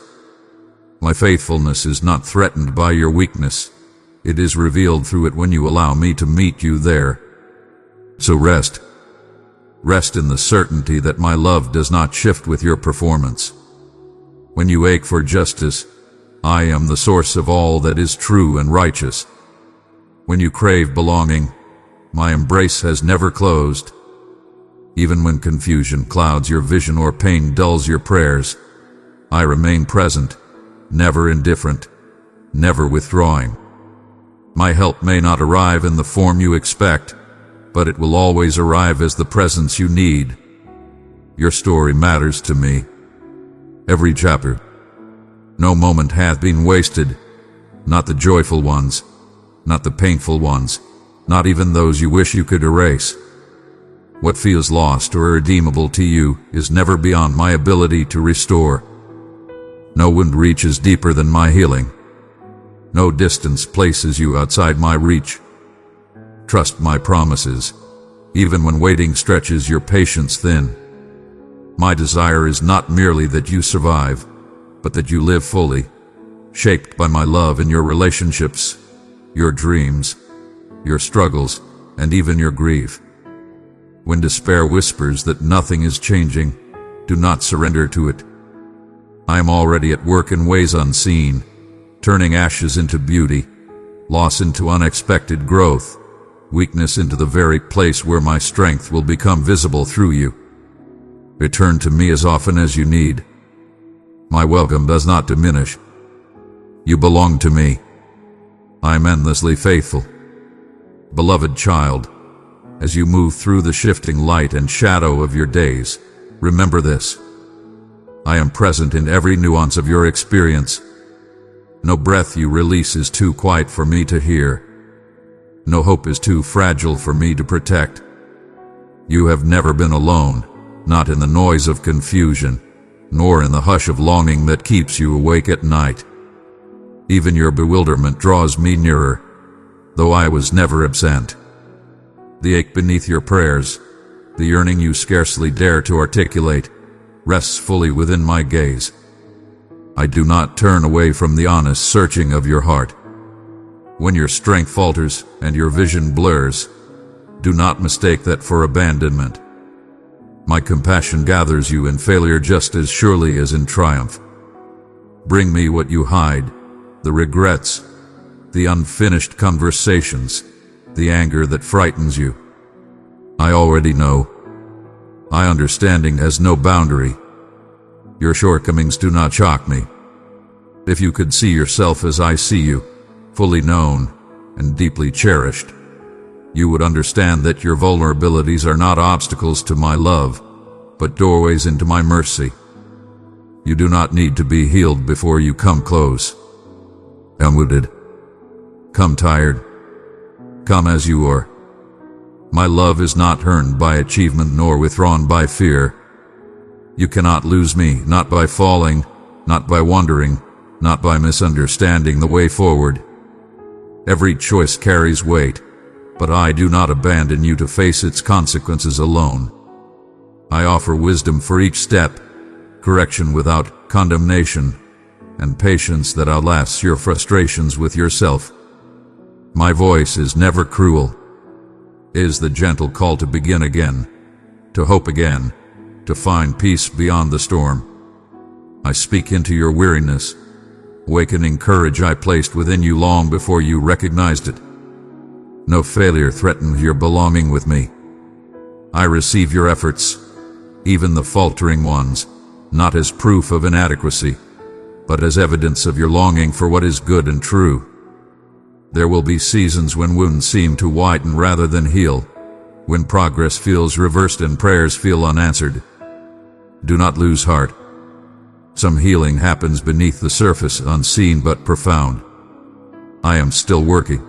My faithfulness is not threatened by your weakness. It is revealed through it when you allow me to meet you there. So rest. Rest in the certainty that my love does not shift with your performance. When you ache for justice, I am the source of all that is true and righteous. When you crave belonging, my embrace has never closed. Even when confusion clouds your vision or pain dulls your prayers, I remain present, never indifferent, never withdrawing. My help may not arrive in the form you expect, but it will always arrive as the presence you need. Your story matters to me. Every chapter. No moment hath been wasted, not the joyful ones, not the painful ones, not even those you wish you could erase. What feels lost or irredeemable to you is never beyond my ability to restore. No wind reaches deeper than my healing. No distance places you outside my reach. Trust my promises, even when waiting stretches your patience thin. My desire is not merely that you survive, but that you live fully, shaped by my love in your relationships, your dreams, your struggles, and even your grief. When despair whispers that nothing is changing, do not surrender to it. I am already at work in ways unseen, turning ashes into beauty, loss into unexpected growth, weakness into the very place where my strength will become visible through you. Return to me as often as you need. My welcome does not diminish. You belong to me. I am endlessly faithful. Beloved child, as you move through the shifting light and shadow of your days, remember this. I am present in every nuance of your experience. No breath you release is too quiet for me to hear. No hope is too fragile for me to protect. You have never been alone, not in the noise of confusion, nor in the hush of longing that keeps you awake at night. Even your bewilderment draws me nearer, though I was never absent. The ache beneath your prayers, the yearning you scarcely dare to articulate, rests fully within my gaze. I do not turn away from the honest searching of your heart. When your strength falters and your vision blurs, do not mistake that for abandonment. My compassion gathers you in failure just as surely as in triumph. Bring me what you hide, the regrets, the unfinished conversations, the anger that frightens you. I already know. My understanding has no boundary. Your shortcomings do not shock me. If you could see yourself as I see you, fully known and deeply cherished, you would understand that your vulnerabilities are not obstacles to my love, but doorways into my mercy. You do not need to be healed before you come close. Come wounded. Come tired. Come as you are. My love is not earned by achievement nor withdrawn by fear. You cannot lose me, not by falling, not by wandering, not by misunderstanding the way forward. Every choice carries weight, but I do not abandon you to face its consequences alone. I offer wisdom for each step, correction without condemnation, and patience that outlasts your frustrations with yourself. My voice is never cruel. It is the gentle call to begin again, to hope again, to find peace beyond the storm. I speak into your weariness, awakening courage I placed within you long before you recognized it. No failure threatens your belonging with me. I receive your efforts, even the faltering ones, not as proof of inadequacy, but as evidence of your longing for what is good and true. There will be seasons when wounds seem to widen rather than heal, when progress feels reversed and prayers feel unanswered. Do not lose heart. Some healing happens beneath the surface, unseen but profound. I am still working.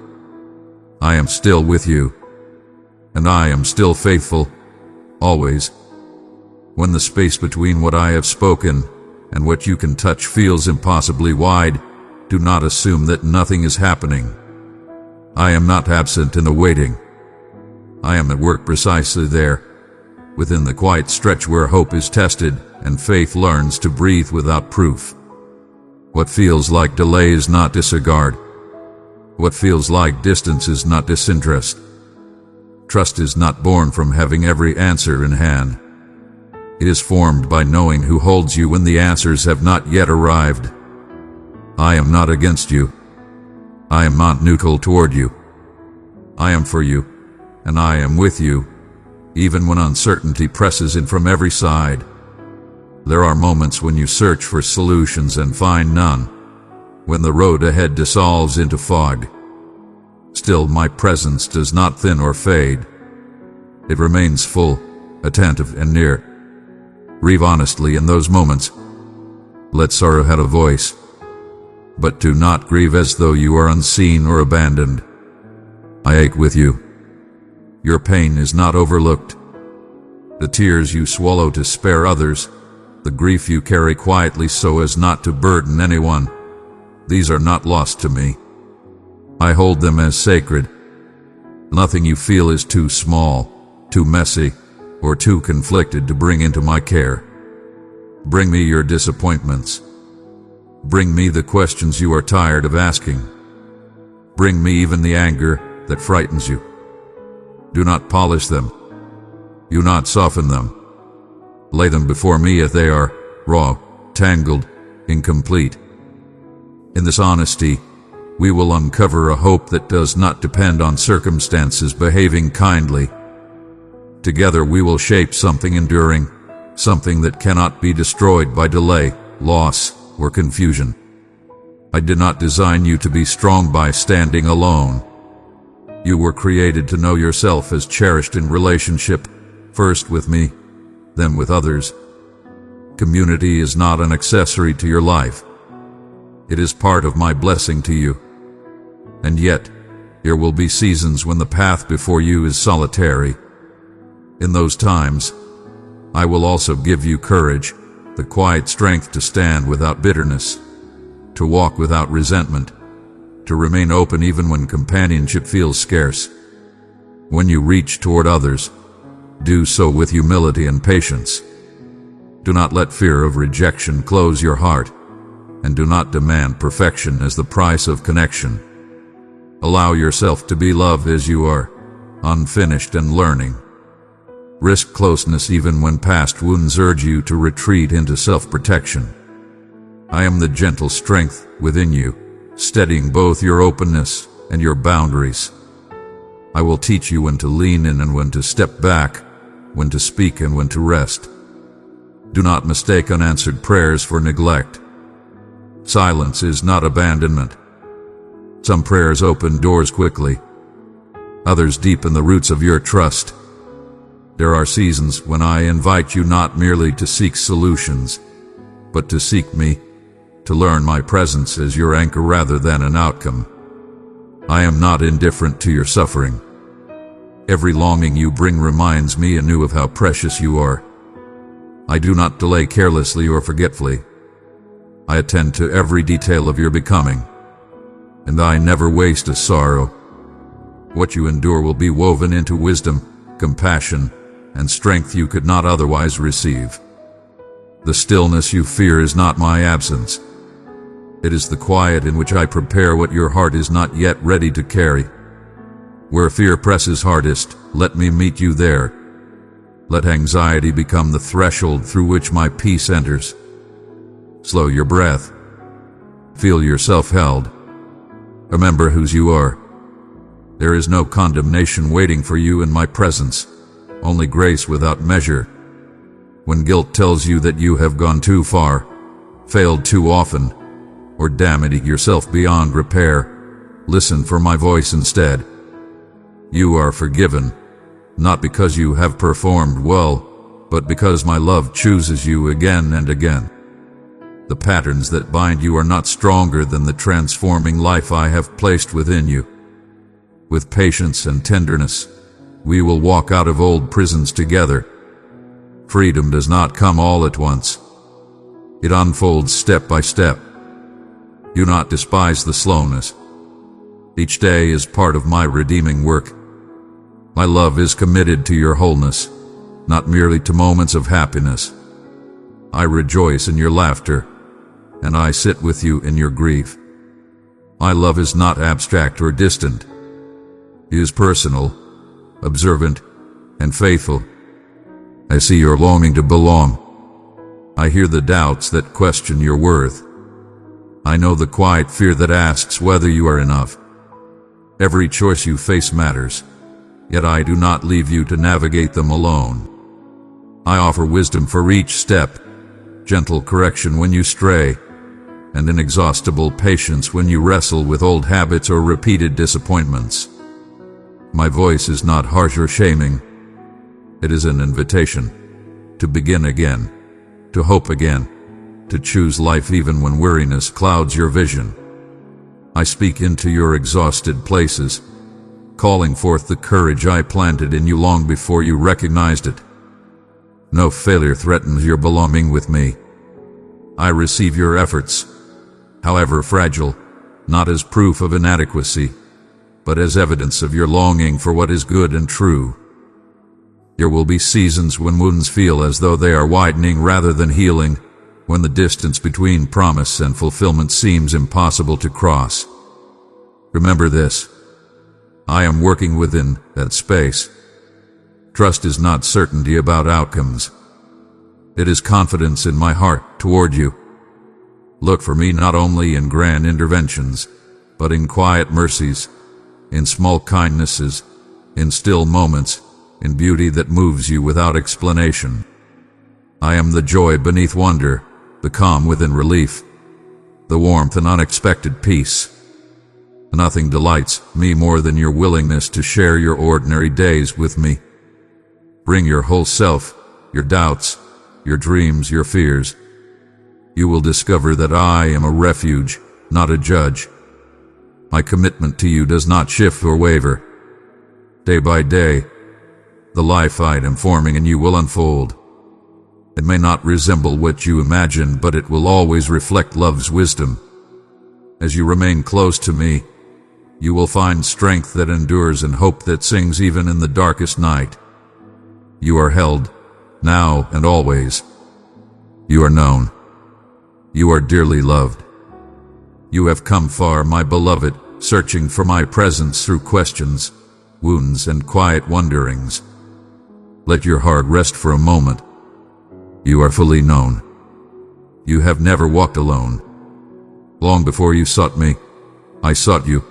I am still with you. And I am still faithful, always. When the space between what I have spoken and what you can touch feels impossibly wide, do not assume that nothing is happening. I am not absent in the waiting. I am at work precisely there, within the quiet stretch where hope is tested and faith learns to breathe without proof. What feels like delay is not disregard. What feels like distance is not disinterest. Trust is not born from having every answer in hand. It is formed by knowing who holds you when the answers have not yet arrived. I am not against you. I am not neutral toward you. I am for you, and I am with you, even when uncertainty presses in from every side. There are moments when you search for solutions and find none, when the road ahead dissolves into fog. Still, my presence does not thin or fade. It remains full, attentive, and near. Grieve honestly in those moments. Let sorrow have a voice. But do not grieve as though you are unseen or abandoned. I ache with you. Your pain is not overlooked. The tears you swallow to spare others, the grief you carry quietly so as not to burden anyone, these are not lost to me. I hold them as sacred. Nothing you feel is too small, too messy, or too conflicted to bring into my care. Bring me your disappointments. Bring me the questions you are tired of asking. Bring me even the anger that frightens you. Do not polish them. Do not soften them. Lay them before me as they are, raw, tangled, incomplete. In this honesty, we will uncover a hope that does not depend on circumstances behaving kindly. Together we will shape something enduring, something that cannot be destroyed by delay, loss, or confusion. I did not design you to be strong by standing alone. You were created to know yourself as cherished in relationship, first with me, then with others. Community is not an accessory to your life. It is part of my blessing to you. And yet, there will be seasons when the path before you is solitary. In those times, I will also give you courage, the quiet strength to stand without bitterness, to walk without resentment, to remain open even when companionship feels scarce. When you reach toward others, do so with humility and patience. Do not let fear of rejection close your heart, and do not demand perfection as the price of connection. Allow yourself to be loved as you are, unfinished and learning. Risk closeness even when past wounds urge you to retreat into self-protection. I am the gentle strength within you, steadying both your openness and your boundaries. I will teach you when to lean in and when to step back, when to speak and when to rest. Do not mistake unanswered prayers for neglect. Silence is not abandonment. Some prayers open doors quickly. Others deepen the roots of your trust. There are seasons when I invite you not merely to seek solutions, but to seek me, to learn my presence as your anchor rather than an outcome. I am not indifferent to your suffering. Every longing you bring reminds me anew of how precious you are. I do not delay carelessly or forgetfully. I attend to every detail of your becoming, and I never waste a sorrow. What you endure will be woven into wisdom, compassion, and strength you could not otherwise receive. The stillness you fear is not my absence. It is the quiet in which I prepare what your heart is not yet ready to carry. Where fear presses hardest, let me meet you there. Let anxiety become the threshold through which my peace enters. Slow your breath. Feel yourself held. Remember whose you are. There is no condemnation waiting for you in my presence, only grace without measure. When guilt tells you that you have gone too far, failed too often, or damaged yourself beyond repair, listen for my voice instead. You are forgiven, not because you have performed well, but because my love chooses you again and again. The patterns that bind you are not stronger than the transforming life I have placed within you. With patience and tenderness, we will walk out of old prisons together. Freedom does not come all at once. It unfolds step by step. Do not despise the slowness. Each day is part of my redeeming work. My love is committed to your wholeness, not merely to moments of happiness. I rejoice in your laughter, and I sit with you in your grief. My love is not abstract or distant. It is personal, observant, and faithful. I see your longing to belong. I hear the doubts that question your worth. I know the quiet fear that asks whether you are enough. Every choice you face matters, yet I do not leave you to navigate them alone. I offer wisdom for each step, gentle correction when you stray, and inexhaustible patience when you wrestle with old habits or repeated disappointments. My voice is not harsh or shaming. It is an invitation to begin again, to hope again, to choose life even when weariness clouds your vision. I speak into your exhausted places, calling forth the courage I planted in you long before you recognized it. No failure threatens your belonging with me. I receive your efforts, however fragile, not as proof of inadequacy, but as evidence of your longing for what is good and true. There will be seasons when wounds feel as though they are widening rather than healing, when the distance between promise and fulfillment seems impossible to cross. Remember this: I am working within that space. Trust is not certainty about outcomes. It is confidence in my heart toward you. Look for me not only in grand interventions, but in quiet mercies, in small kindnesses, in still moments, in beauty that moves you without explanation. I am the joy beneath wonder, the calm within relief, the warmth and unexpected peace. Nothing delights me more than your willingness to share your ordinary days with me. Bring your whole self, your doubts, your dreams, your fears. You will discover that I am a refuge, not a judge. My commitment to you does not shift or waver. Day by day, the life I am forming in you will unfold. It may not resemble what you imagine, but it will always reflect love's wisdom. As you remain close to me, you will find strength that endures and hope that sings even in the darkest night. You are held, now and always. You are known. You are dearly loved. You have come far, my beloved, searching for my presence through questions, wounds, and quiet wonderings. Let your heart rest for a moment. You are fully known. You have never walked alone. Long before you sought me, I sought you.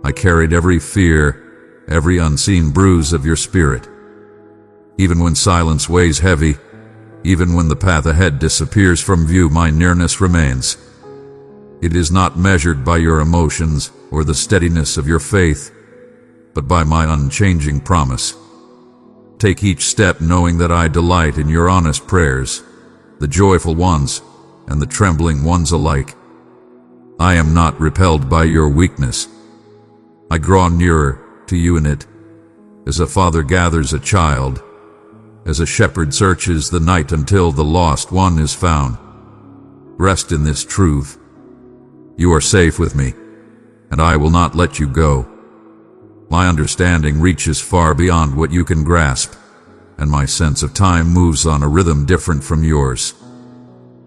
I carried every fear, every unseen bruise of your spirit. Even when silence weighs heavy, even when the path ahead disappears from view, my nearness remains. It is not measured by your emotions or the steadiness of your faith, but by my unchanging promise. Take each step knowing that I delight in your honest prayers, the joyful ones and the trembling ones alike. I am not repelled by your weakness. I draw nearer to you in it, as a father gathers a child, as a shepherd searches the night until the lost one is found. Rest in this truth. You are safe with me, and I will not let you go. My understanding reaches far beyond what you can grasp, and my sense of time moves on a rhythm different from yours.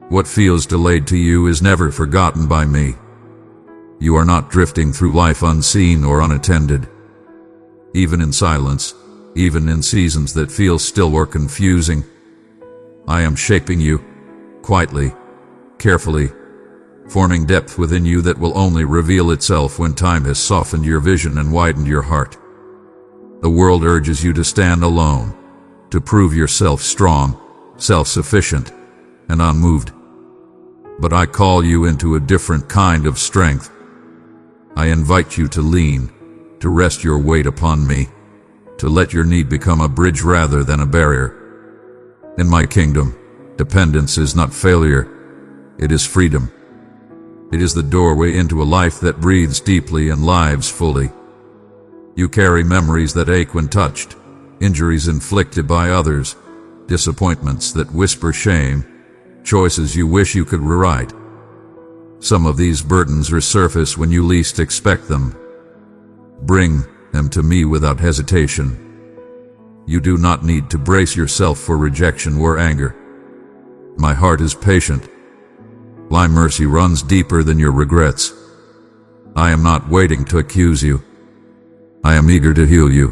What feels delayed to you is never forgotten by me. You are not drifting through life unseen or unattended. Even in silence, even in seasons that feel still or confusing, I am shaping you, quietly, carefully, forming depth within you that will only reveal itself when time has softened your vision and widened your heart. The world urges you to stand alone, to prove yourself strong, self-sufficient, and unmoved. But I call you into a different kind of strength. I invite you to lean, to rest your weight upon me, to let your need become a bridge rather than a barrier. In my kingdom, dependence is not failure, it is freedom. It is the doorway into a life that breathes deeply and lives fully. You carry memories that ache when touched, injuries inflicted by others, disappointments that whisper shame, choices you wish you could rewrite. Some of these burdens resurface when you least expect them. Bring them to me without hesitation. You do not need to brace yourself for rejection or anger. My heart is patient. My mercy runs deeper than your regrets. I am not waiting to accuse you. I am eager to heal you.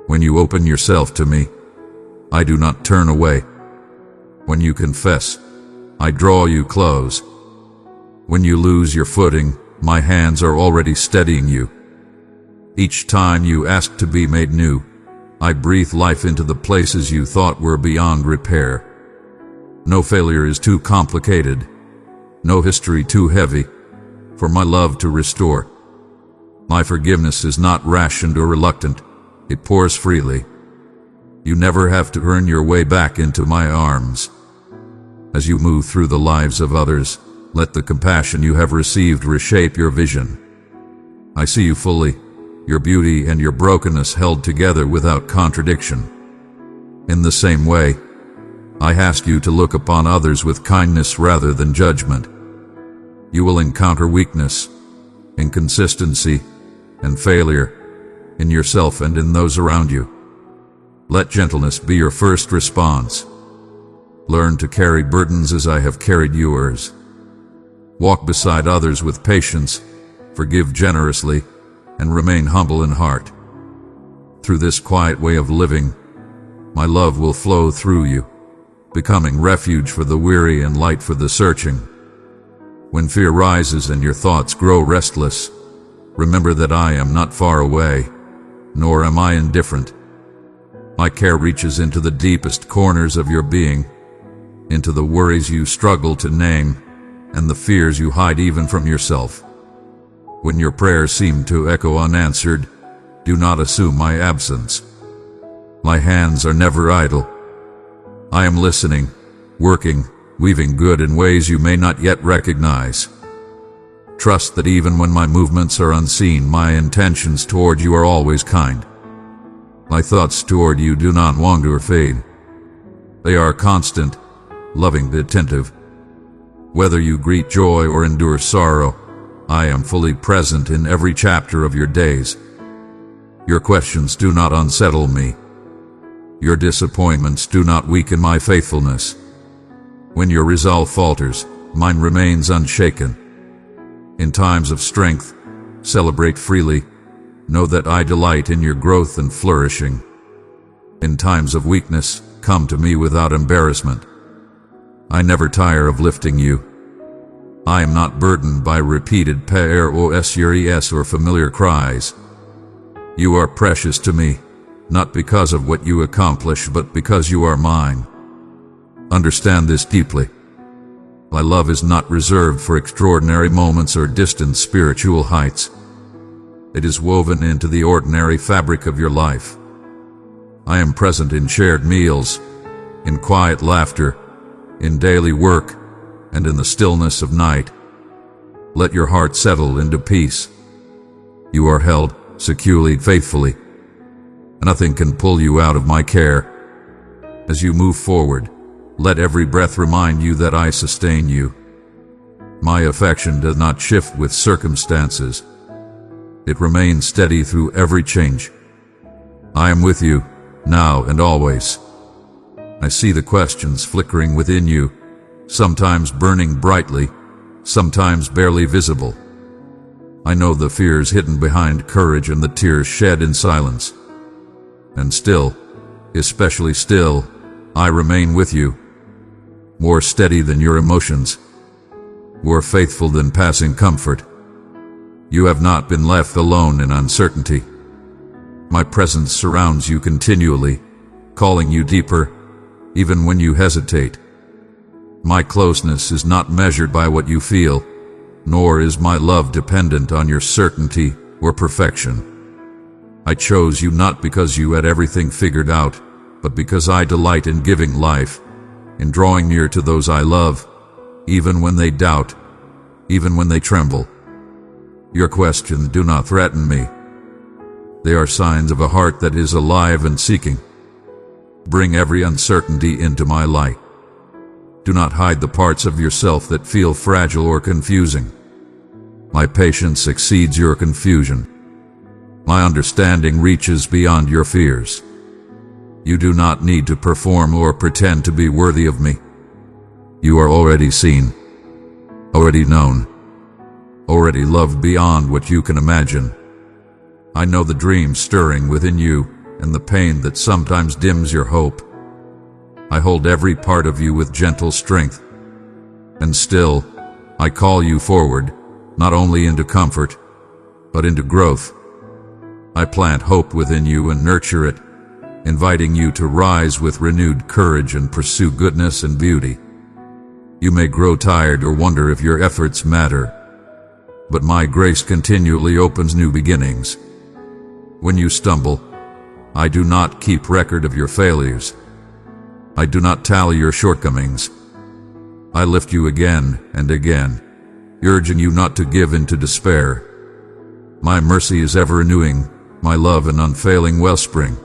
When you open yourself to me, I do not turn away. When you confess, I draw you close. When you lose your footing, my hands are already steadying you. Each time you ask to be made new, I breathe life into the places you thought were beyond repair. No failure is too complicated, no history too heavy, for my love to restore. My forgiveness is not rationed or reluctant, it pours freely. You never have to earn your way back into my arms. As you move through the lives of others, let the compassion you have received reshape your vision. I see you fully, your beauty and your brokenness held together without contradiction. In the same way, I ask you to look upon others with kindness rather than judgment. You will encounter weakness, inconsistency, and failure in yourself and in those around you. Let gentleness be your first response. Learn to carry burdens as I have carried yours. Walk beside others with patience, forgive generously, and remain humble in heart. Through this quiet way of living, my love will flow through you, becoming refuge for the weary and light for the searching. When fear rises and your thoughts grow restless, remember that I am not far away, nor am I indifferent. My care reaches into the deepest corners of your being, into the worries you struggle to name, and the fears you hide even from yourself. When your prayers seem to echo unanswered, do not assume my absence. My hands are never idle. I am listening, working, weaving good in ways you may not yet recognize. Trust that even when my movements are unseen, my intentions toward you are always kind. My thoughts toward you do not wander or fade. They are constant, loving, attentive. Whether you greet joy or endure sorrow, I am fully present in every chapter of your days. Your questions do not unsettle me. Your disappointments do not weaken my faithfulness. When your resolve falters, mine remains unshaken. In times of strength, celebrate freely. Know that I delight in your growth and flourishing. In times of weakness, come to me without embarrassment. I never tire of lifting you. I am not burdened by repeated PROSURES or familiar cries. You are precious to me, not because of what you accomplish, but because you are mine. Understand this deeply. My love is not reserved for extraordinary moments or distant spiritual heights. It is woven into the ordinary fabric of your life. I am present in shared meals, in quiet laughter, in daily work, and in the stillness of night. Let your heart settle into peace. You are held securely, faithfully. Nothing can pull you out of my care. As you move forward, let every breath remind you that I sustain you. My affection does not shift with circumstances. It remains steady through every change. I am with you, now and always. I see the questions flickering within you, sometimes burning brightly, sometimes barely visible. I know the fears hidden behind courage and the tears shed in silence. And still, especially still, I remain with you, more steady than your emotions, more faithful than passing comfort. You have not been left alone in uncertainty. My presence surrounds you continually, calling you deeper, even when you hesitate. My closeness is not measured by what you feel, nor is my love dependent on your certainty or perfection. I chose you not because you had everything figured out, but because I delight in giving life, in drawing near to those I love, even when they doubt, even when they tremble. Your questions do not threaten me. They are signs of a heart that is alive and seeking. Bring every uncertainty into my light. Do not hide the parts of yourself that feel fragile or confusing. My patience exceeds your confusion. My understanding reaches beyond your fears. You do not need to perform or pretend to be worthy of me. You are already seen, already known, already loved beyond what you can imagine. I know the dream stirring within you and the pain that sometimes dims your hope. I hold every part of you with gentle strength. And still, I call you forward, not only into comfort, but into growth. I plant hope within you and nurture it, inviting you to rise with renewed courage and pursue goodness and beauty. You may grow tired or wonder if your efforts matter, but my grace continually opens new beginnings. When you stumble, I do not keep record of your failures. I do not tally your shortcomings. I lift you again and again, urging you not to give in to despair. My mercy is ever renewing, my love an unfailing wellspring.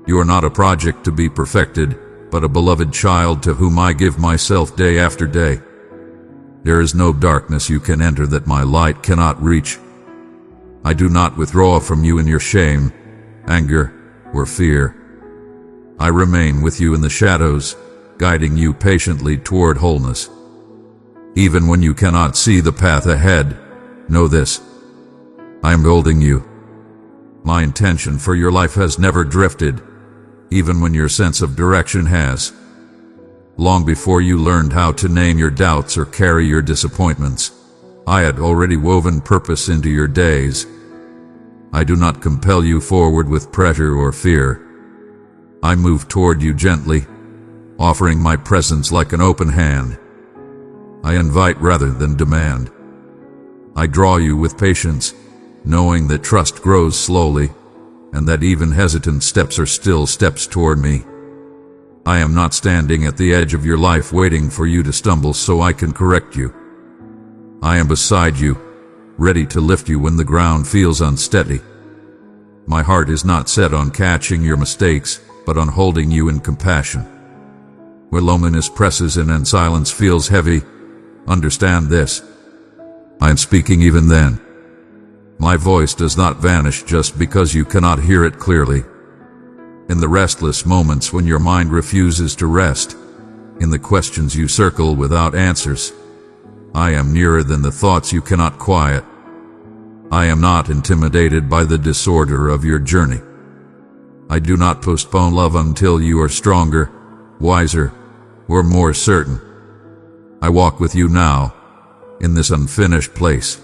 You are not a project to be perfected, but a beloved child to whom I give myself day after day. There is no darkness you can enter that my light cannot reach. I do not withdraw from you in your shame, anger, or fear. I remain with you in the shadows, guiding you patiently toward wholeness. Even when you cannot see the path ahead, know this: I am holding you. My intention for your life has never drifted, even when your sense of direction has. Long before you learned how to name your doubts or carry your disappointments, I had already woven purpose into your days. I do not compel you forward with pressure or fear. I move toward you gently, offering my presence like an open hand. I invite rather than demand. I draw you with patience, knowing that trust grows slowly, and that even hesitant steps are still steps toward me. I am not standing at the edge of your life waiting for you to stumble so I can correct you. I am beside you, ready to lift you when the ground feels unsteady. My heart is not set on catching your mistakes, but on holding you in compassion. Where loneliness presses in and silence feels heavy, understand this. I am speaking even then. My voice does not vanish just because you cannot hear it clearly. In the restless moments when your mind refuses to rest, in the questions you circle without answers, I am nearer than the thoughts you cannot quiet. I am not intimidated by the disorder of your journey. I do not postpone love until you are stronger, wiser, or more certain. I walk with you now, in this unfinished place.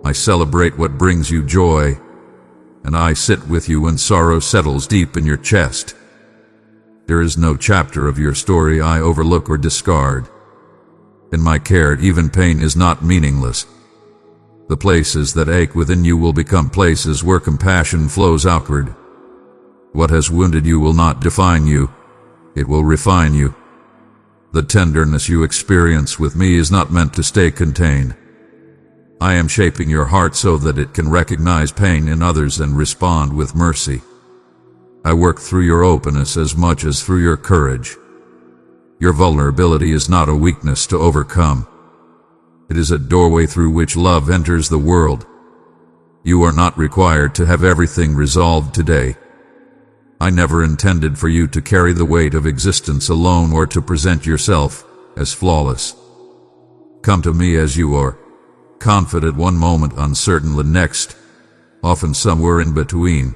I celebrate what brings you joy, and I sit with you when sorrow settles deep in your chest. There is no chapter of your story I overlook or discard. In my care, even pain is not meaningless. The places that ache within you will become places where compassion flows outward. What has wounded you will not define you, it will refine you. The tenderness you experience with me is not meant to stay contained. I am shaping your heart so that it can recognize pain in others and respond with mercy. I work through your openness as much as through your courage. Your vulnerability is not a weakness to overcome. It is a doorway through which love enters the world. You are not required to have everything resolved today. I never intended for you to carry the weight of existence alone or to present yourself as flawless. Come to me as you are, confident one moment, uncertain the next, often somewhere in between.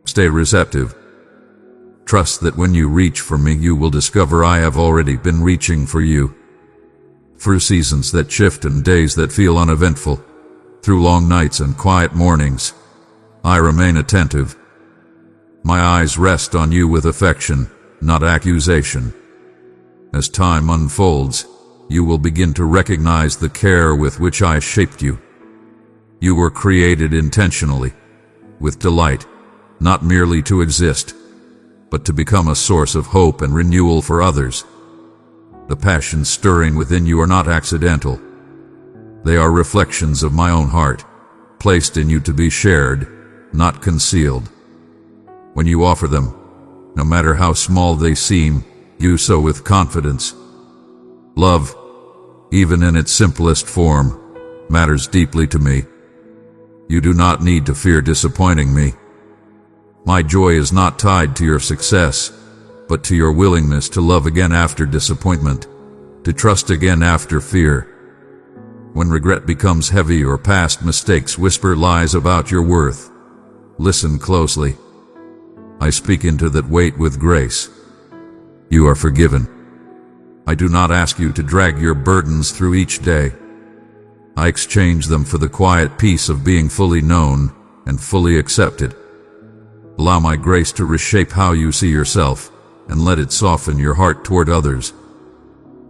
Stay receptive. Trust that when you reach for me, you will discover I have already been reaching for you. Through seasons that shift and days that feel uneventful, through long nights and quiet mornings, I remain attentive. My eyes rest on you with affection, not accusation. As time unfolds, you will begin to recognize the care with which I shaped you. You were created intentionally, with delight, not merely to exist, but to become a source of hope and renewal for others. The passions stirring within you are not accidental. They are reflections of my own heart, placed in you to be shared, not concealed. When you offer them, no matter how small they seem, do so with confidence. Love, even in its simplest form, matters deeply to me. You do not need to fear disappointing me. My joy is not tied to your success, but to your willingness to love again after disappointment, to trust again after fear. When regret becomes heavy or past mistakes whisper lies about your worth, listen closely. I speak into that weight with grace. You are forgiven. I do not ask you to drag your burdens through each day. I exchange them for the quiet peace of being fully known and fully accepted. Allow my grace to reshape how you see yourself, and let it soften your heart toward others.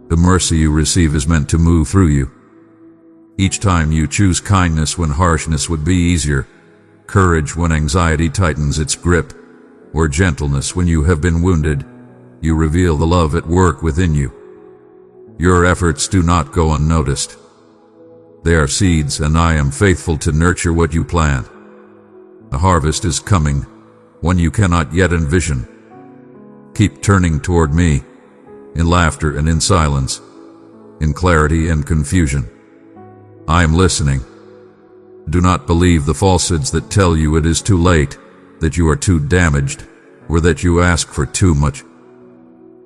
The mercy you receive is meant to move through you. Each time you choose kindness when harshness would be easier, courage when anxiety tightens its grip, or gentleness when you have been wounded, you reveal the love at work within you. Your efforts do not go unnoticed. They are seeds, and I am faithful to nurture what you plant. The harvest is coming, one you cannot yet envision. Keep turning toward me, in laughter and in silence, in clarity and confusion. I am listening. Do not believe the falsehoods that tell you it is too late, that you are too damaged, or that you ask for too much.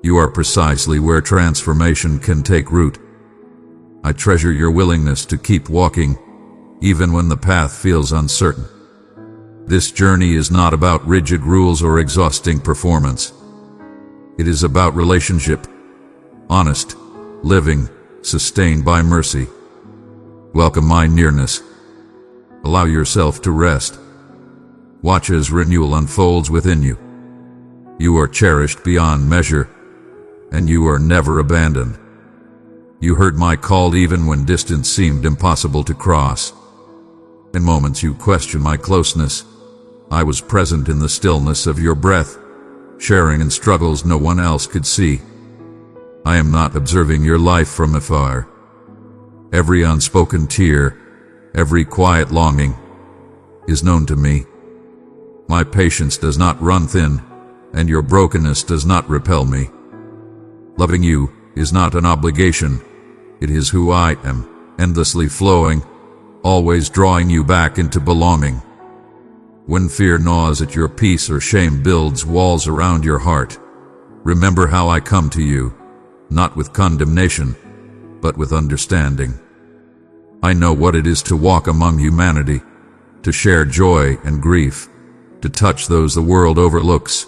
You are precisely where transformation can take root. I treasure your willingness to keep walking, even when the path feels uncertain. This journey is not about rigid rules or exhausting performance. It is about relationship, honest, living, sustained by mercy. Welcome my nearness. Allow yourself to rest. Watch as renewal unfolds within you. You are cherished beyond measure, and you are never abandoned. You heard my call even when distance seemed impossible to cross. In moments you questioned my closeness, I was present in the stillness of your breath, sharing in struggles no one else could see. I am not observing your life from afar. Every unspoken tear, every quiet longing, is known to me. My patience does not run thin, and your brokenness does not repel me. Loving you is not an obligation. It is who I am, endlessly flowing, always drawing you back into belonging. When fear gnaws at your peace or shame builds walls around your heart, remember how I come to you, not with condemnation, but with understanding. I know what it is to walk among humanity, to share joy and grief, to touch those the world overlooks.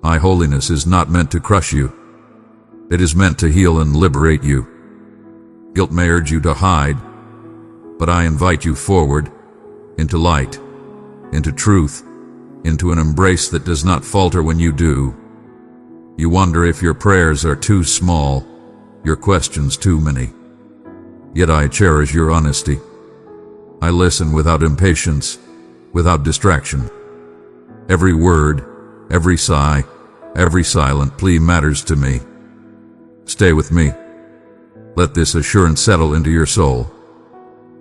My holiness is not meant to crush you. It is meant to heal and liberate you. Guilt may urge you to hide, but I invite you forward, into light, into truth, into an embrace that does not falter when you do. You wonder if your prayers are too small, your questions too many. Yet I cherish your honesty. I listen without impatience, without distraction. Every word, every sigh, every silent plea matters to me. Stay with me. Let this assurance settle into your soul.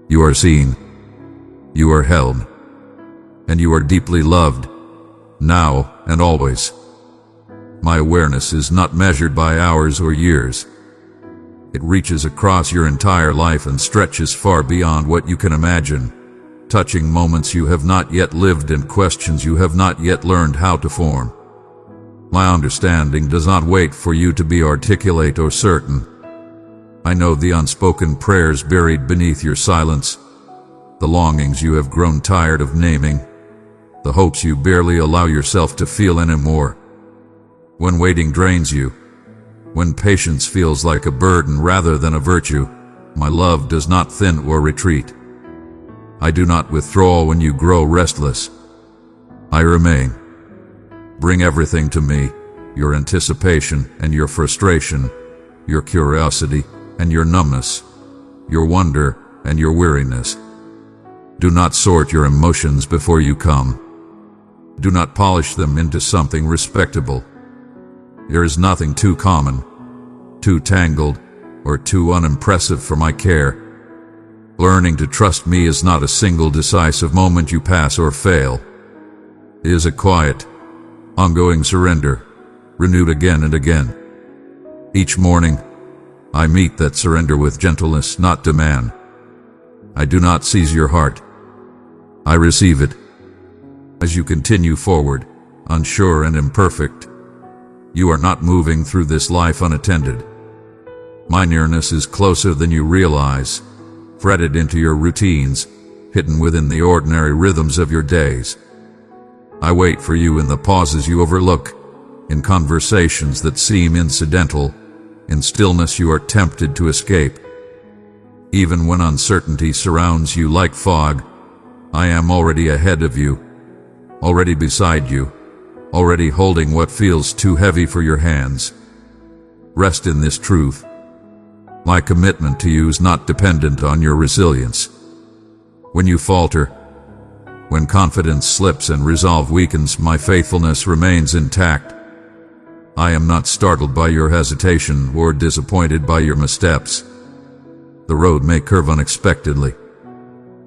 You are seen. You are held. And you are deeply loved, now and always. My awareness is not measured by hours or years. It reaches across your entire life and stretches far beyond what you can imagine, touching moments you have not yet lived and questions you have not yet learned how to form. My understanding does not wait for you to be articulate or certain. I know the unspoken prayers buried beneath your silence, the longings you have grown tired of naming, the hopes you barely allow yourself to feel anymore. When waiting drains you, when patience feels like a burden rather than a virtue, my love does not thin or retreat. I do not withdraw when you grow restless. I remain. Bring everything to me, your anticipation and your frustration, your curiosity and your numbness, your wonder and your weariness. Do not sort your emotions before you come. Do not polish them into something respectable. There is nothing too common, too tangled, or too unimpressive for my care. Learning to trust me is not a single decisive moment you pass or fail. It is a quiet, ongoing surrender, renewed again and again. Each morning, I meet that surrender with gentleness, not demand. I do not seize your heart. I receive it. As you continue forward, unsure and imperfect, you are not moving through this life unattended. My nearness is closer than you realize, threaded into your routines, hidden within the ordinary rhythms of your days. I wait for you in the pauses you overlook, in conversations that seem incidental, in stillness you are tempted to escape. Even when uncertainty surrounds you like fog, I am already ahead of you, already beside you, already holding what feels too heavy for your hands. Rest in this truth. My commitment to you is not dependent on your resilience. When you falter, when confidence slips and resolve weakens, my faithfulness remains intact. I am not startled by your hesitation or disappointed by your missteps. The road may curve unexpectedly.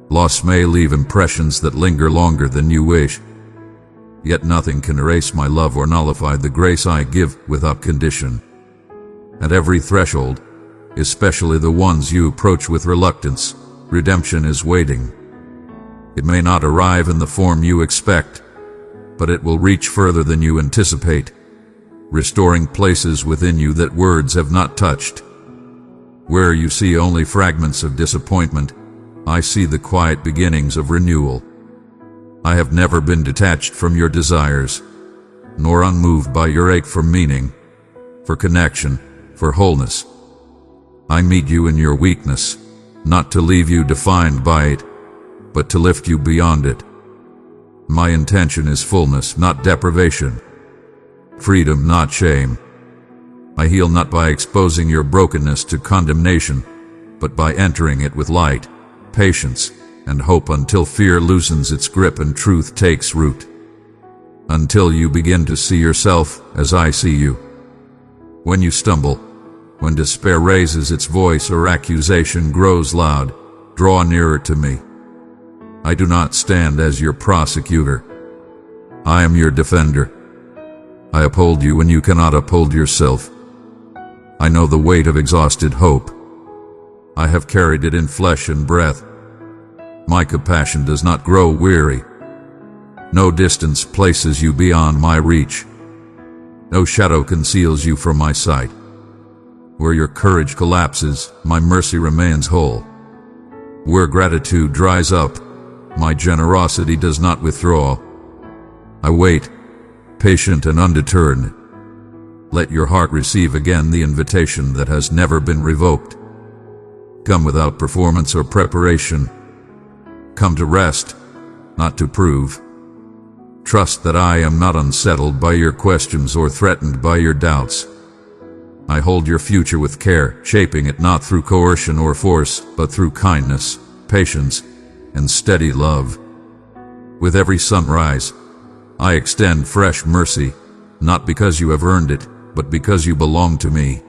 Loss may leave impressions that linger longer than you wish. Yet nothing can erase my love or nullify the grace I give without condition. At every threshold, especially the ones you approach with reluctance, redemption is waiting. It may not arrive in the form you expect, but it will reach further than you anticipate, restoring places within you that words have not touched. Where you see only fragments of disappointment, I see the quiet beginnings of renewal. I have never been detached from your desires, nor unmoved by your ache for meaning, for connection, for wholeness. I meet you in your weakness, not to leave you defined by it, but to lift you beyond it. My intention is fullness, not deprivation. Freedom, not shame. I heal not by exposing your brokenness to condemnation, but by entering it with light, patience, and hope until fear loosens its grip and truth takes root. Until you begin to see yourself as I see you. When you stumble, when despair raises its voice or accusation grows loud, draw nearer to me. I do not stand as your prosecutor. I am your defender. I uphold you when you cannot uphold yourself. I know the weight of exhausted hope. I have carried it in flesh and breath. My compassion does not grow weary. No distance places you beyond my reach. No shadow conceals you from my sight. Where your courage collapses, my mercy remains whole. Where gratitude dries up, my generosity does not withdraw. I wait, patient and undeterred. Let your heart receive again the invitation that has never been revoked. Come without performance or preparation. Come to rest, not to prove. Trust that I am not unsettled by your questions or threatened by your doubts. I hold your future with care, shaping it not through coercion or force, but through kindness, patience, and steady love. With every sunrise, I extend fresh mercy, not because you have earned it, but because you belong to me.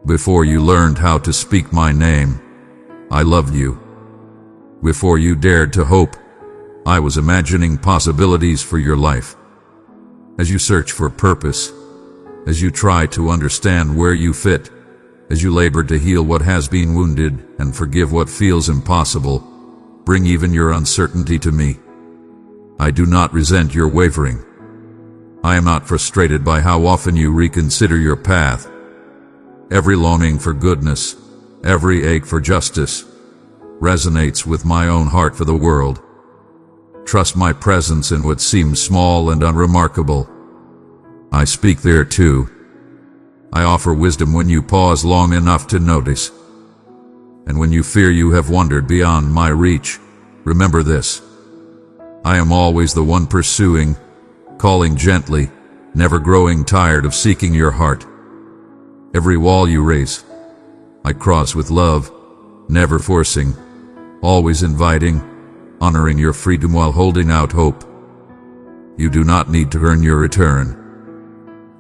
Before you learned how to speak my name, I loved you. Before you dared to hope, I was imagining possibilities for your life. As you search for purpose, as you try to understand where you fit, as you labor to heal what has been wounded and forgive what feels impossible, bring even your uncertainty to me. I do not resent your wavering. I am not frustrated by how often you reconsider your path. Every longing for goodness, every ache for justice, resonates with my own heart for the world. Trust my presence in what seems small and unremarkable. I speak there too. I offer wisdom when you pause long enough to notice. And when you fear you have wandered beyond my reach, remember this. I am always the one pursuing, calling gently, never growing tired of seeking your heart. Every wall you raise, I cross with love, never forcing, always inviting, honoring your freedom while holding out hope. You do not need to earn your return.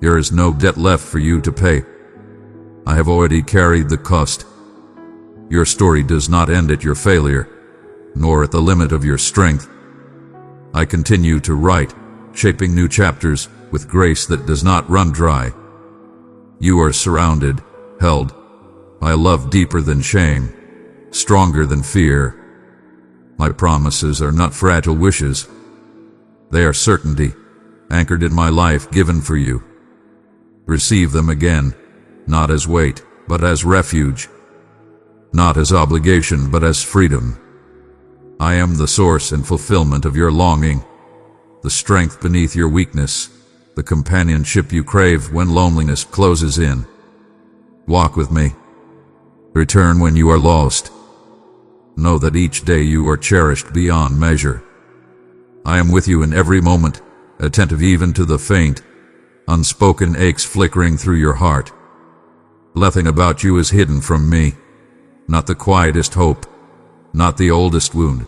There is no debt left for you to pay. I have already carried the cost. Your story does not end at your failure, nor at the limit of your strength. I continue to write, shaping new chapters with grace that does not run dry. You are surrounded, held, by a love deeper than shame, stronger than fear. My promises are not fragile wishes. They are certainty, anchored in my life given for you. Receive them again, not as weight, but as refuge. Not as obligation, but as freedom. I am the source and fulfillment of your longing, the strength beneath your weakness, the companionship you crave when loneliness closes in. Walk with me. Return when you are lost. Know that each day you are cherished beyond measure. I am with you in every moment, attentive even to the faint, unspoken aches flickering through your heart. Nothing about you is hidden from me, not the quietest hope, not the oldest wound.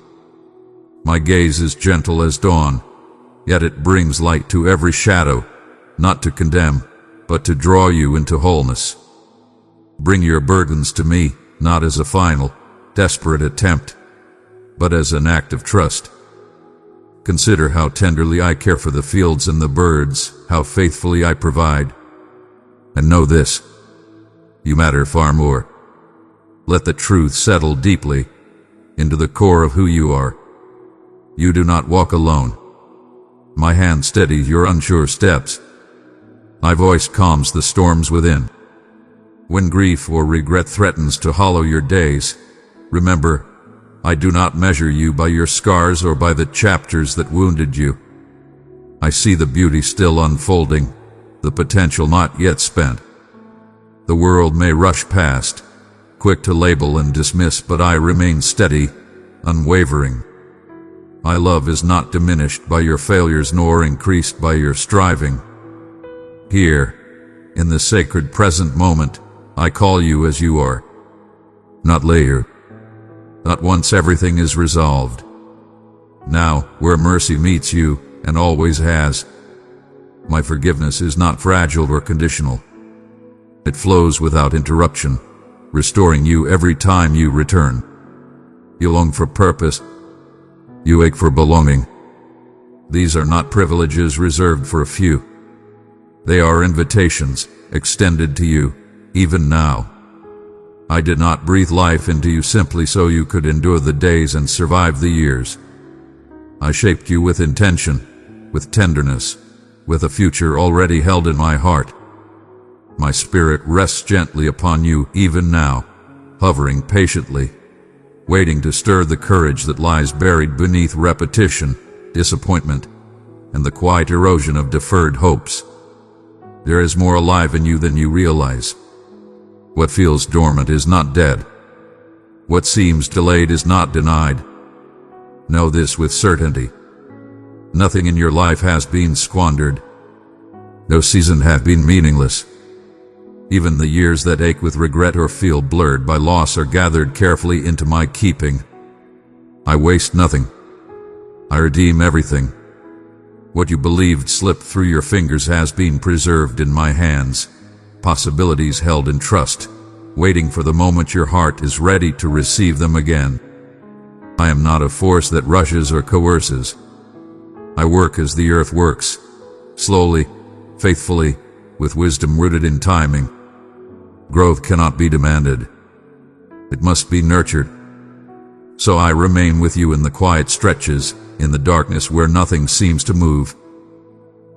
My gaze is gentle as dawn, yet it brings light to every shadow, not to condemn, but to draw you into wholeness. Bring your burdens to me, not as a final, desperate attempt, but as an act of trust. Consider how tenderly I care for the fields and the birds, how faithfully I provide. And know this, you matter far more. Let the truth settle deeply into the core of who you are. You do not walk alone. My hand steadies your unsure steps. My voice calms the storms within. When grief or regret threatens to hollow your days, remember, I do not measure you by your scars or by the chapters that wounded you. I see the beauty still unfolding, the potential not yet spent. The world may rush past, quick to label and dismiss, but I remain steady, unwavering. My love is not diminished by your failures nor increased by your striving. Here, in the sacred present moment, I call you as you are. Not later. Not once everything is resolved. Now, where mercy meets you, and always has, my forgiveness is not fragile or conditional. It flows without interruption, restoring you every time you return. You long for purpose. You ache for belonging. These are not privileges reserved for a few. They are invitations extended to you, even now. I did not breathe life into you simply so you could endure the days and survive the years. I shaped you with intention, with tenderness, with a future already held in my heart. My spirit rests gently upon you even now, hovering patiently, waiting to stir the courage that lies buried beneath repetition, disappointment, and the quiet erosion of deferred hopes. There is more alive in you than you realize. What feels dormant is not dead. What seems delayed is not denied. Know this with certainty. Nothing in your life has been squandered. No season has been meaningless. Even the years that ache with regret or feel blurred by loss are gathered carefully into my keeping. I waste nothing. I redeem everything. What you believed slipped through your fingers has been preserved in my hands. Possibilities held in trust, waiting for the moment your heart is ready to receive them again. I am not a force that rushes or coerces. I work as the earth works, slowly, faithfully, with wisdom rooted in timing. Growth cannot be demanded. It must be nurtured. So I remain with you in the quiet stretches, in the darkness where nothing seems to move.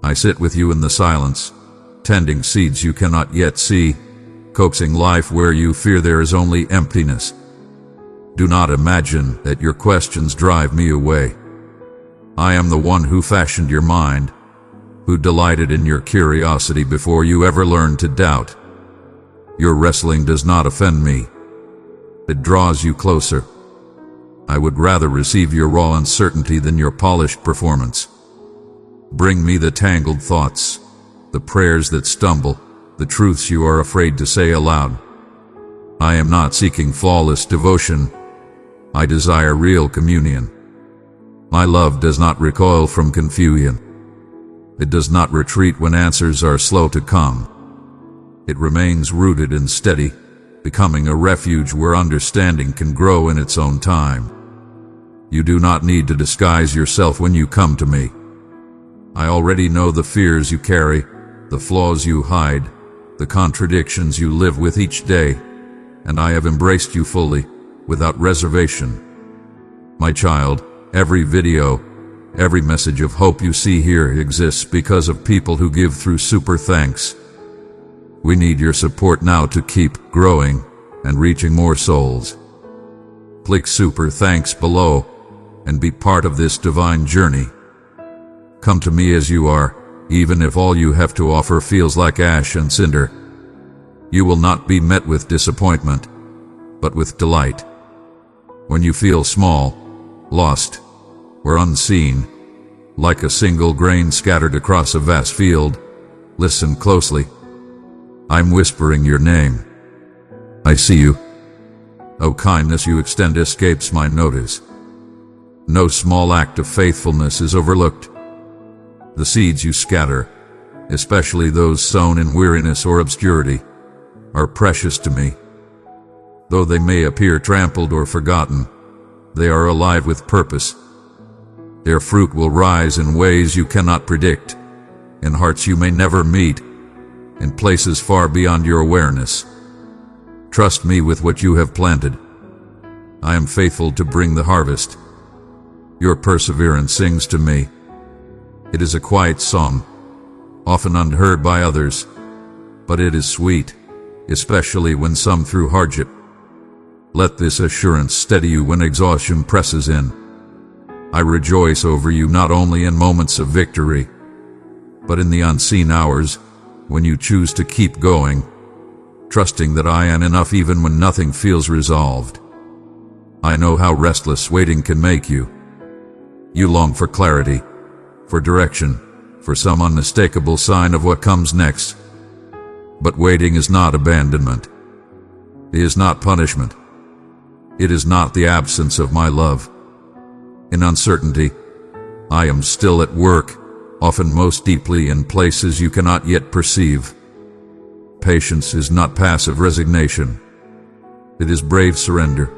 I sit with you in the silence, tending seeds you cannot yet see, coaxing life where you fear there is only emptiness. Do not imagine that your questions drive me away. I am the one who fashioned your mind, who delighted in your curiosity before you ever learned to doubt. Your wrestling does not offend me. It draws you closer. I would rather receive your raw uncertainty than your polished performance. Bring me the tangled thoughts, the prayers that stumble, the truths you are afraid to say aloud. I am not seeking flawless devotion. I desire real communion. My love does not recoil from confusion. It does not retreat when answers are slow to come. It remains rooted and steady, becoming a refuge where understanding can grow in its own time. You do not need to disguise yourself when you come to me. I already know the fears you carry, the flaws you hide, the contradictions you live with each day, and I have embraced you fully, without reservation. My child, every video, every message of hope you see here exists because of people who give through super thanks. We need your support now to keep growing and reaching more souls. Click super thanks below and be part of this divine journey. Come to me as you are, even if all you have to offer feels like ash and cinder. You will not be met with disappointment, but with delight. When you feel small, lost, or unseen, like a single grain scattered across a vast field, listen closely. I'm whispering your name. I see you. Oh, kindness you extend escapes my notice. No small act of faithfulness is overlooked. The seeds you scatter, especially those sown in weariness or obscurity, are precious to me. Though they may appear trampled or forgotten, they are alive with purpose. Their fruit will rise in ways you cannot predict, in hearts you may never meet, in places far beyond your awareness. Trust me with what you have planted. I am faithful to bring the harvest. Your perseverance sings to me. It is a quiet song, often unheard by others, but it is sweet, especially when sung through hardship. Let this assurance steady you when exhaustion presses in. I rejoice over you not only in moments of victory, but in the unseen hours when you choose to keep going, trusting that I am enough even when nothing feels resolved. I know how restless waiting can make you. You long for clarity, for direction, for some unmistakable sign of what comes next. But waiting is not abandonment. It is not punishment. It is not the absence of my love. In uncertainty, I am still at work, often most deeply in places you cannot yet perceive. Patience is not passive resignation. It is brave surrender.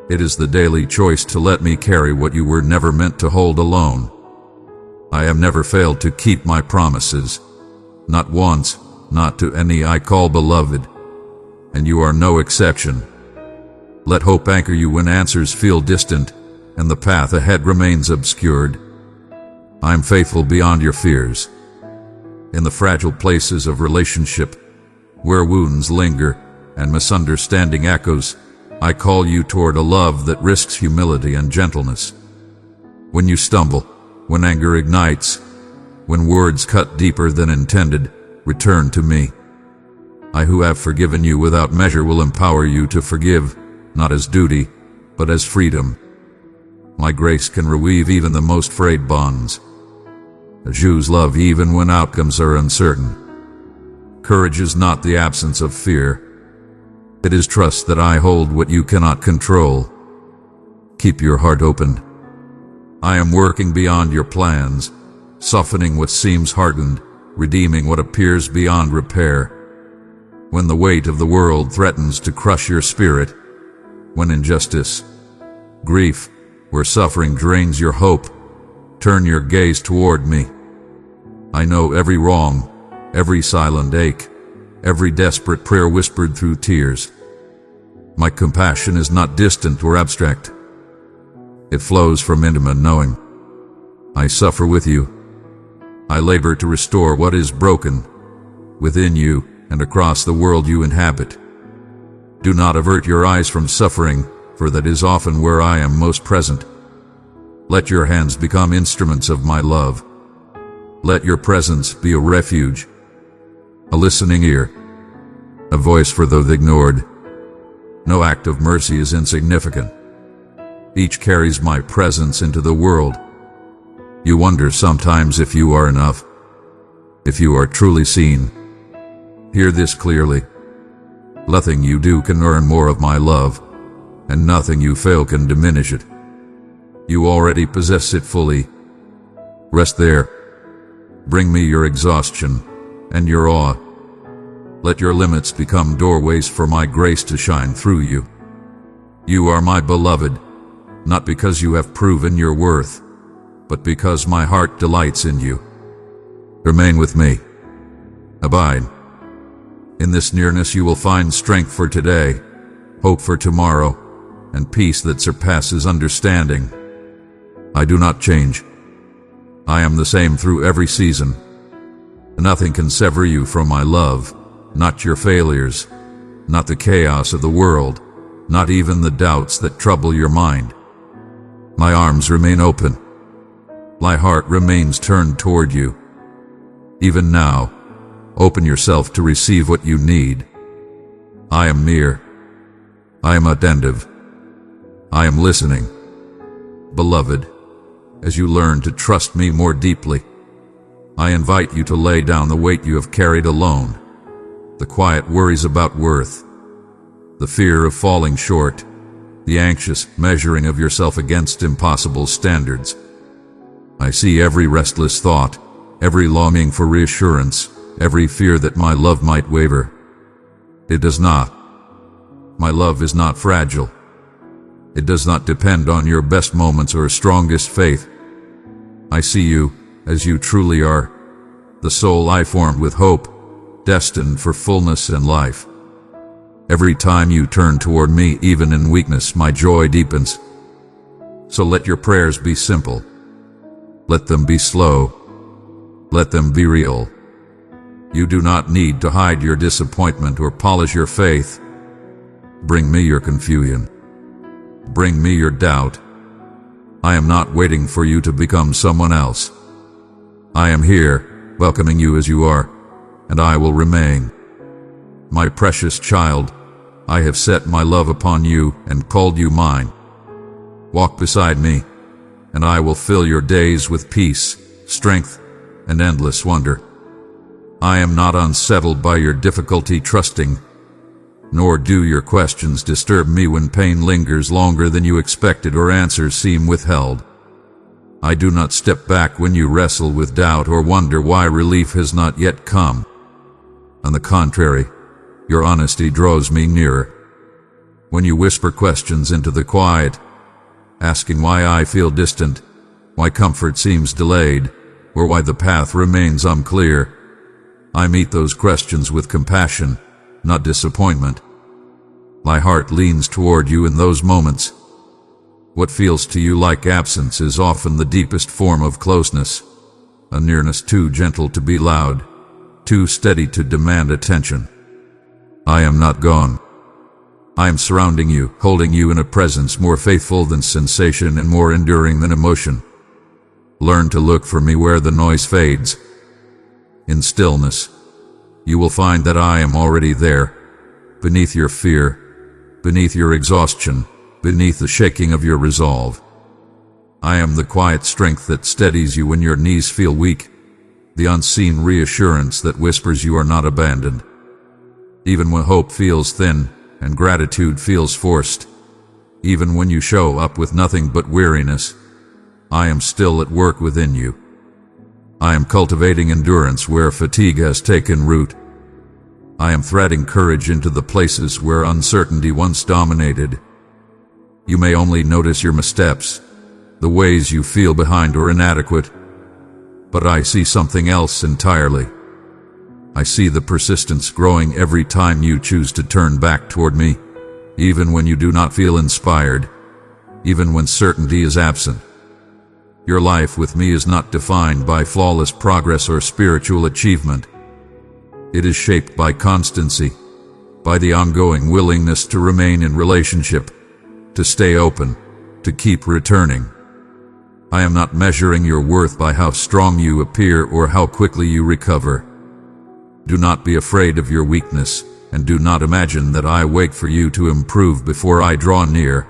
It is the daily choice to let me carry what you were never meant to hold alone. I have never failed to keep my promises. Not once, not to any I call beloved. And you are no exception. Let hope anchor you when answers feel distant and the path ahead remains obscured. I am faithful beyond your fears. In the fragile places of relationship, where wounds linger and misunderstanding echoes, I call you toward a love that risks humility and gentleness. When you stumble, when anger ignites, when words cut deeper than intended, return to me. I who have forgiven you without measure will empower you to forgive, not as duty, but as freedom. My grace can reweave even the most frayed bonds. Choose love even when outcomes are uncertain. Courage is not the absence of fear. It is trust that I hold what you cannot control. Keep your heart open. I am working beyond your plans, softening what seems hardened, redeeming what appears beyond repair. When the weight of the world threatens to crush your spirit, when injustice, grief, where suffering drains your hope, turn your gaze toward me. I know every wrong, every silent ache, every desperate prayer whispered through tears. My compassion is not distant or abstract. It flows from intimate knowing. I suffer with you. I labor to restore what is broken within you and across the world you inhabit. Do not avert your eyes from suffering, for that is often where I am most present. Let your hands become instruments of my love. Let your presence be a refuge, a listening ear, a voice for those ignored. No act of mercy is insignificant. Each carries my presence into the world. You wonder sometimes if you are enough, if you are truly seen. Hear this clearly. Nothing you do can earn more of my love, and nothing you fail can diminish it. You already possess it fully. Rest there. Bring me your exhaustion and your awe. Let your limits become doorways for my grace to shine through you. You are my beloved, not because you have proven your worth, but because my heart delights in you. Remain with me. Abide. In this nearness you will find strength for today, hope for tomorrow, and peace that surpasses understanding. I do not change. I am the same through every season. Nothing can sever you from my love, not your failures, not the chaos of the world, not even the doubts that trouble your mind. My arms remain open. My heart remains turned toward you. Even now, open yourself to receive what you need. I am near. I am attentive. I am listening. Beloved, as you learn to trust me more deeply, I invite you to lay down the weight you have carried alone, the quiet worries about worth, the fear of falling short, the anxious measuring of yourself against impossible standards. I see every restless thought, every longing for reassurance, every fear that my love might waver. It does not. My love is not fragile. It does not depend on your best moments or strongest faith. I see you as you truly are, the soul I formed with hope, destined for fullness and life. Every time you turn toward me, even in weakness, my joy deepens. So let your prayers be simple. Let them be slow. Let them be real. You do not need to hide your disappointment or polish your faith. Bring me your confusion. Bring me your doubt. I am not waiting for you to become someone else. I am here, welcoming you as you are, and I will remain. My precious child, I have set my love upon you and called you mine. Walk beside me, and I will fill your days with peace, strength, and endless wonder. I am not unsettled by your difficulty trusting, nor do your questions disturb me when pain lingers longer than you expected or answers seem withheld. I do not step back when you wrestle with doubt or wonder why relief has not yet come. On the contrary, your honesty draws me nearer. When you whisper questions into the quiet, asking why I feel distant, why comfort seems delayed, or why the path remains unclear. I meet those questions with compassion, not disappointment. My heart leans toward you in those moments. What feels to you like absence is often the deepest form of closeness, a nearness too gentle to be loud, too steady to demand attention. I am not gone. I am surrounding you, holding you in a presence more faithful than sensation and more enduring than emotion. Learn to look for me where the noise fades. In stillness, you will find that I am already there, beneath your fear, beneath your exhaustion, beneath the shaking of your resolve. I am the quiet strength that steadies you when your knees feel weak, the unseen reassurance that whispers you are not abandoned. Even when hope feels thin and gratitude feels forced, even when you show up with nothing but weariness, I am still at work within you. I am cultivating endurance where fatigue has taken root. I am threading courage into the places where uncertainty once dominated. You may only notice your missteps, the ways you feel behind or inadequate, but I see something else entirely. I see the persistence growing every time you choose to turn back toward me, even when you do not feel inspired, even when certainty is absent. Your life with me is not defined by flawless progress or spiritual achievement. It is shaped by constancy, by the ongoing willingness to remain in relationship, to stay open, to keep returning. I am not measuring your worth by how strong you appear or how quickly you recover. Do not be afraid of your weakness, and do not imagine that I wait for you to improve before I draw near.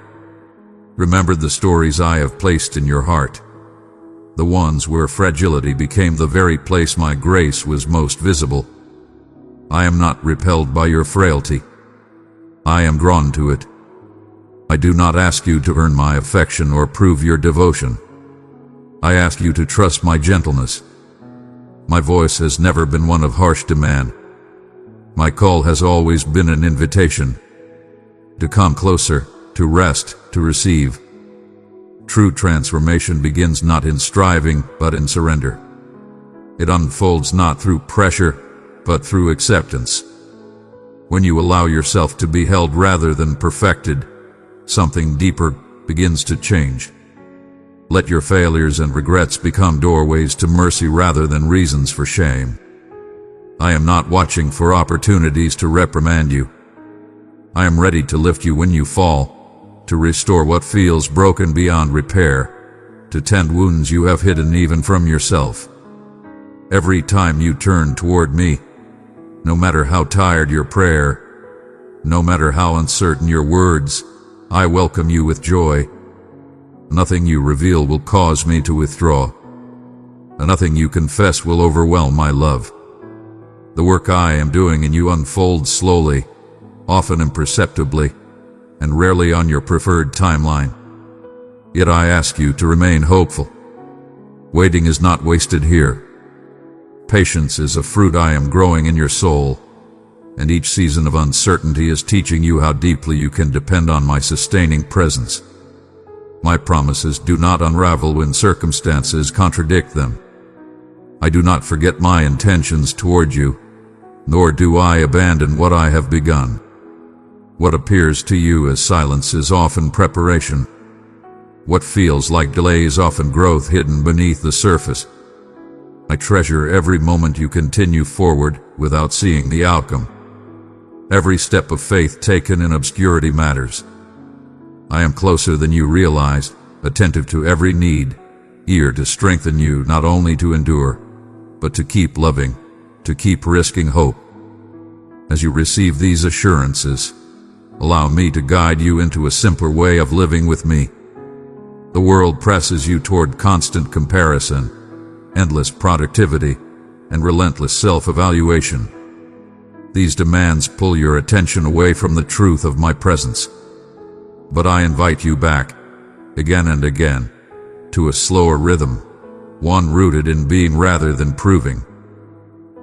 Remember the stories I have placed in your heart, the ones where fragility became the very place my grace was most visible. I am not repelled by your frailty. I am drawn to it. I do not ask you to earn my affection or prove your devotion. I ask you to trust my gentleness. My voice has never been one of harsh demand. My call has always been an invitation to come closer, to rest, to receive. True transformation begins not in striving, but in surrender. It unfolds not through pressure, but through acceptance. When you allow yourself to be held rather than perfected, something deeper begins to change. Let your failures and regrets become doorways to mercy rather than reasons for shame. I am not watching for opportunities to reprimand you. I am ready to lift you when you fall, to restore what feels broken beyond repair, to tend wounds you have hidden even from yourself. Every time you turn toward me, no matter how tired your prayer, no matter how uncertain your words, I welcome you with joy. Nothing you reveal will cause me to withdraw. Nothing you confess will overwhelm my love. The work I am doing in you unfolds slowly, often imperceptibly, and rarely on your preferred timeline. Yet I ask you to remain hopeful. Waiting is not wasted here. Patience is a fruit I am growing in your soul, and each season of uncertainty is teaching you how deeply you can depend on my sustaining presence. My promises do not unravel when circumstances contradict them. I do not forget my intentions toward you, nor do I abandon what I have begun. What appears to you as silence is often preparation. What feels like delay is often growth hidden beneath the surface. I treasure every moment you continue forward without seeing the outcome. Every step of faith taken in obscurity matters. I am closer than you realize, attentive to every need, eager to strengthen you not only to endure, but to keep loving, to keep risking hope. As you receive these assurances, allow me to guide you into a simpler way of living with me. The world presses you toward constant comparison, endless productivity, and relentless self-evaluation. These demands pull your attention away from the truth of my presence. But I invite you back, again and again, to a slower rhythm, one rooted in being rather than proving.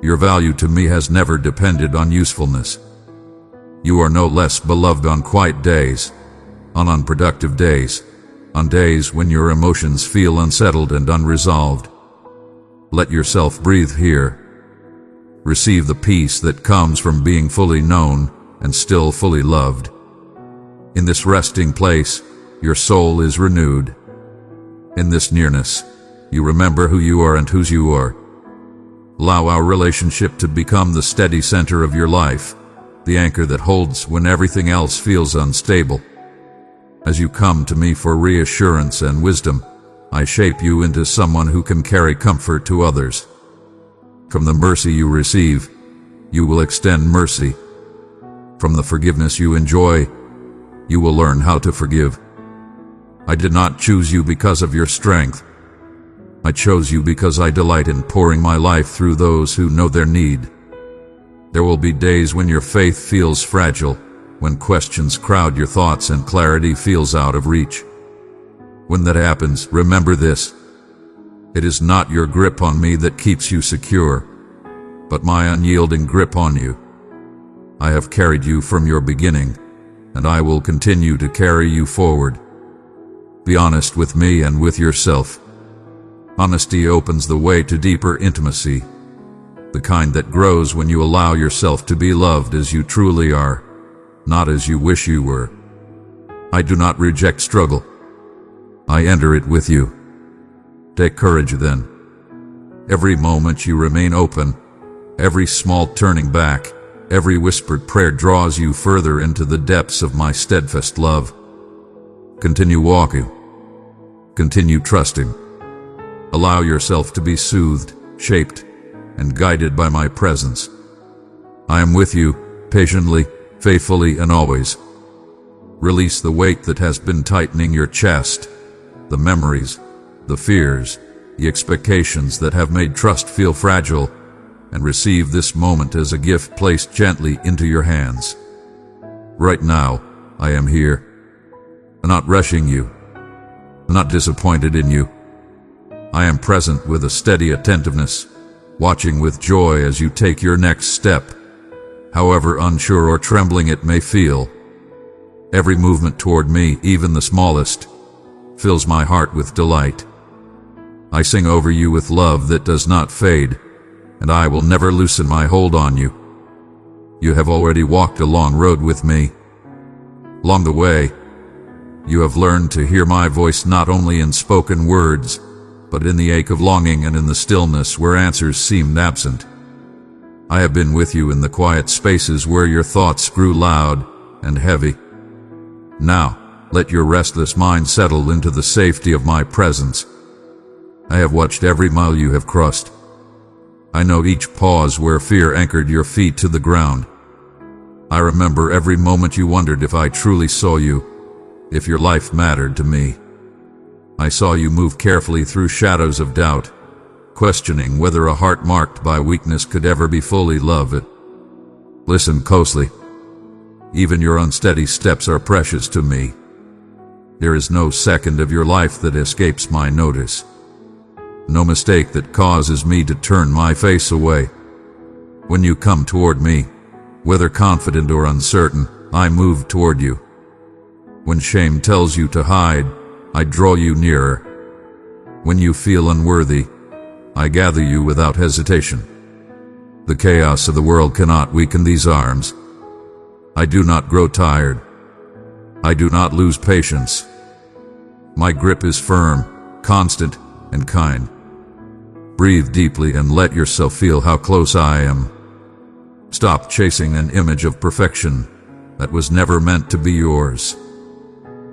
Your value to me has never depended on usefulness. You are no less beloved on quiet days, on unproductive days, on days when your emotions feel unsettled and unresolved. Let yourself breathe here. Receive the peace that comes from being fully known and still fully loved. In this resting place, your soul is renewed. In this nearness, you remember who you are and whose you are. Allow our relationship to become the steady center of your life, the anchor that holds when everything else feels unstable. As you come to me for reassurance and wisdom, I shape you into someone who can carry comfort to others. From the mercy you receive, you will extend mercy. From the forgiveness you enjoy, you will learn how to forgive. I did not choose you because of your strength. I chose you because I delight in pouring my life through those who know their need. There will be days when your faith feels fragile, when questions crowd your thoughts and clarity feels out of reach. When that happens, remember this. It is not your grip on me that keeps you secure, but my unyielding grip on you. I have carried you from your beginning, and I will continue to carry you forward. Be honest with me and with yourself. Honesty opens the way to deeper intimacy, the kind that grows when you allow yourself to be loved as you truly are, not as you wish you were. I do not reject struggle. I enter it with you. Take courage then. Every moment you remain open, every small turning back, every whispered prayer draws you further into the depths of my steadfast love. Continue walking. Continue trusting. Allow yourself to be soothed, shaped, and guided by my presence. I am with you, patiently, faithfully, and always. Release the weight that has been tightening your chest, the memories, the fears, the expectations that have made trust feel fragile, and receive this moment as a gift placed gently into your hands. Right now, I am here. Not rushing you. Not disappointed in you. I am present with a steady attentiveness, watching with joy as you take your next step, however unsure or trembling it may feel. Every movement toward me, even the smallest, fills my heart with delight. I sing over you with love that does not fade, and I will never loosen my hold on you. You have already walked a long road with me. Along the way, you have learned to hear my voice not only in spoken words, but in the ache of longing and in the stillness where answers seemed absent. I have been with you in the quiet spaces where your thoughts grew loud and heavy. Now, let your restless mind settle into the safety of my presence. I have watched every mile you have crossed. I know each pause where fear anchored your feet to the ground. I remember every moment you wondered if I truly saw you, if your life mattered to me. I saw you move carefully through shadows of doubt, questioning whether a heart marked by weakness could ever be fully loved. Listen closely. Even your unsteady steps are precious to me. There is no second of your life that escapes my notice. No mistake that causes me to turn my face away. When you come toward me, whether confident or uncertain, I move toward you. When shame tells you to hide, I draw you nearer. When you feel unworthy, I gather you without hesitation. The chaos of the world cannot weaken these arms. I do not grow tired. I do not lose patience. My grip is firm, constant, and kind. Breathe deeply and let yourself feel how close I am. Stop chasing an image of perfection that was never meant to be yours.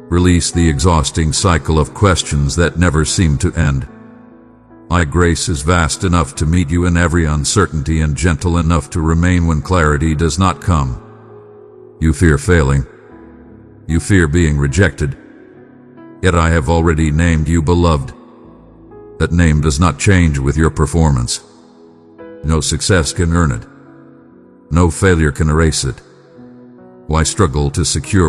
Release the exhausting cycle of questions that never seem to end. My grace is vast enough to meet you in every uncertainty and gentle enough to remain when clarity does not come. You fear failing. You fear being rejected. Yet I have already named you beloved. That name does not change with your performance. No success can earn it. No failure can erase it. Why struggle to secure